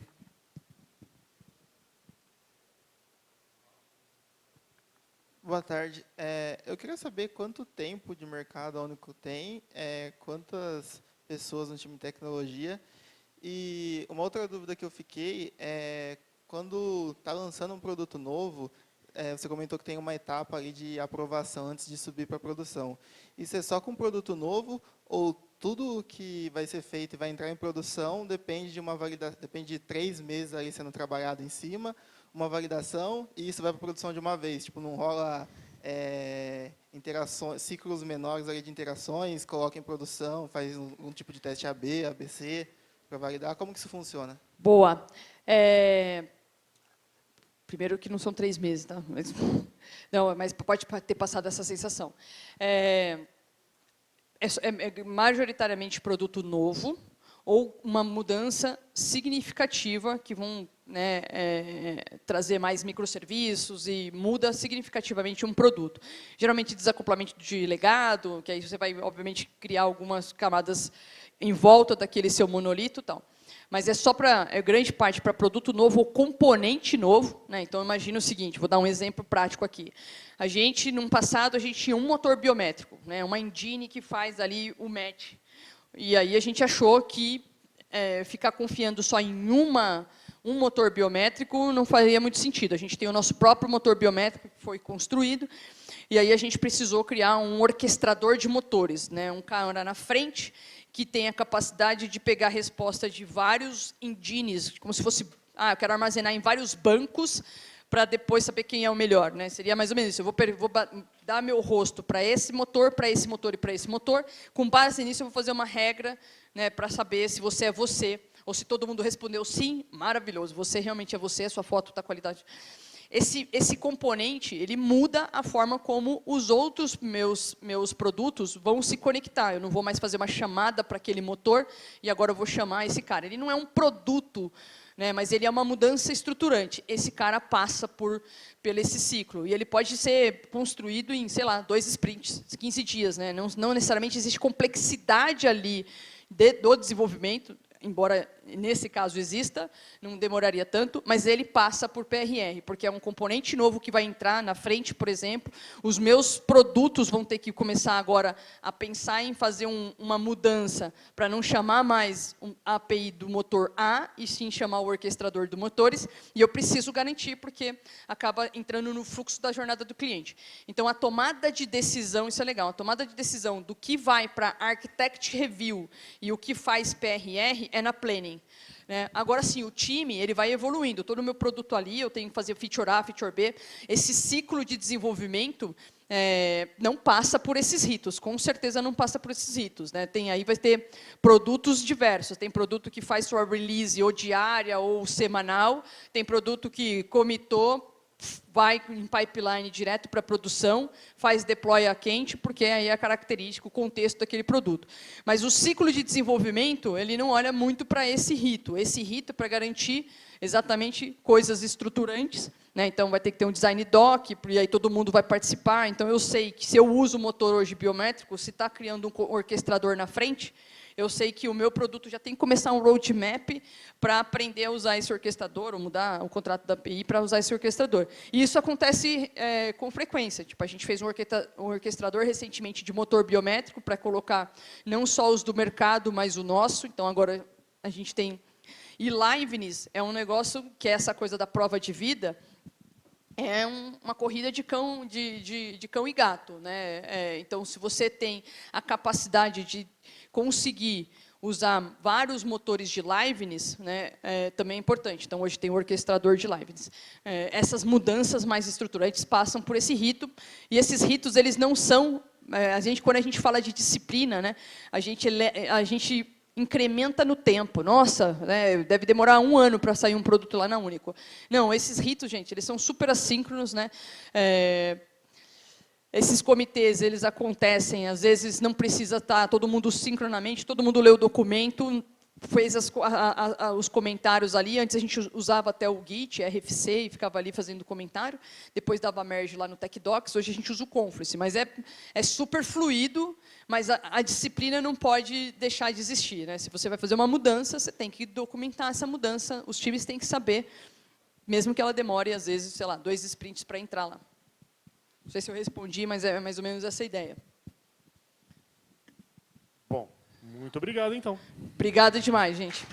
Boa tarde. Eu queria saber quanto tempo de mercado a Único tem, quantas pessoas no time de tecnologia. E uma outra dúvida que eu fiquei é, quando está lançando um produto novo, você comentou que tem uma etapa ali de aprovação antes de subir para a produção. Isso é só com produto novo ou tudo que vai ser feito e vai entrar em produção depende de 3 meses ali sendo trabalhado em cima, uma validação, e isso vai para a produção de uma vez? Tipo, não rola ciclos menores ali de interações, coloca em produção, faz um tipo de teste AB, ABC, para validar? Como que isso funciona? Boa. Primeiro que não são 3 meses, tá? Mas pode ter passado essa sensação. É majoritariamente produto novo ou uma mudança significativa que vão, né, trazer mais microserviços e muda significativamente um produto. Geralmente desacoplamento de legado, que aí você vai, obviamente, criar algumas camadas em volta daquele seu monolito e tal. Mas é só grande parte para produto novo ou componente novo. Né? Então, imagina o seguinte, vou dar um exemplo prático aqui. No passado, a gente tinha um motor biométrico, né? Uma engine que faz ali o match. E aí a gente achou que ficar confiando só em um motor biométrico não faria muito sentido. A gente tem o nosso próprio motor biométrico que foi construído, e aí a gente precisou criar um orquestrador de motores, né? Um cara na frente que tem a capacidade de pegar a resposta de vários engines, como se fosse, eu quero armazenar em vários bancos para depois saber quem é o melhor. Né? Seria mais ou menos isso. Eu vou dar meu rosto para esse motor e para esse motor. Com base nisso, eu vou fazer uma regra, né, para saber se você é você, ou se todo mundo respondeu sim, maravilhoso, você realmente é você, a sua foto está qualidade. Esse componente, ele muda a forma como os outros meus produtos vão se conectar. Eu não vou mais fazer uma chamada para aquele motor e agora eu vou chamar esse cara. Ele não é um produto, né, mas ele é uma mudança estruturante. Esse cara passa por esse ciclo. E ele pode ser construído em, sei lá, 2 sprints, 15 dias. Né? Não necessariamente existe complexidade ali do desenvolvimento, embora nesse caso exista, não demoraria tanto, mas ele passa por PRR, porque é um componente novo que vai entrar na frente, por exemplo. Os meus produtos vão ter que começar agora a pensar em fazer uma mudança para não chamar mais a API do motor A, e sim chamar o orquestrador de motores, e eu preciso garantir, porque acaba entrando no fluxo da jornada do cliente. Então, a tomada de decisão, isso é legal, a tomada de decisão do que vai para Architect Review e o que faz PRR é na Planning. Agora sim, o time ele vai evoluindo. Todo o meu produto ali, eu tenho que fazer feature A, feature B. Esse ciclo de desenvolvimento não passa por esses ritos, com certeza não passa por esses ritos. Aí vai ter produtos diversos. Tem produto que faz sua release ou diária ou semanal. Tem produto que comitou, vai em pipeline direto para a produção, faz deploy a quente, porque aí é característico, o contexto daquele produto. Mas o ciclo de desenvolvimento, ele não olha muito para esse rito. Esse rito é para garantir exatamente coisas estruturantes. Então, vai ter que ter um design doc, e aí todo mundo vai participar. Então, eu sei que se eu uso o motor hoje biométrico, se está criando um orquestrador na frente, eu sei que o meu produto já tem que começar um roadmap para aprender a usar esse orquestrador, ou mudar o contrato da API para usar esse orquestrador. E isso acontece com frequência. Tipo, a gente fez um orquestrador recentemente de motor biométrico para colocar não só os do mercado, mas o nosso. Então, agora a gente tem... E Liveness é um negócio que é essa coisa da prova de vida, é uma corrida de cão e gato. Então, se você tem a capacidade de conseguir usar vários motores de Liveness, também é importante. Então, hoje tem o orquestrador de Liveness. Essas mudanças mais estruturantes passam por esse rito, e esses ritos eles não são... quando a gente fala de disciplina, a gente incrementa no tempo. Nossa, deve demorar 1 ano para sair um produto lá na Único. Não, esses ritos, gente, eles são super assíncronos. Esses comitês, eles acontecem, às vezes não precisa estar todo mundo sincronamente, todo mundo lê o documento, fez os comentários ali. Antes a gente usava até o Git, RFC, e ficava ali fazendo comentário. Depois dava merge lá no TechDocs. Hoje a gente usa o Confluence. Mas é super fluido, mas a disciplina não pode deixar de existir. Se você vai fazer uma mudança, você tem que documentar essa mudança. Os times têm que saber, mesmo que ela demore, às vezes, sei lá, 2 sprints para entrar lá. Não sei se eu respondi, mas é mais ou menos essa a ideia. Bom, muito obrigado, então. Obrigada demais, gente.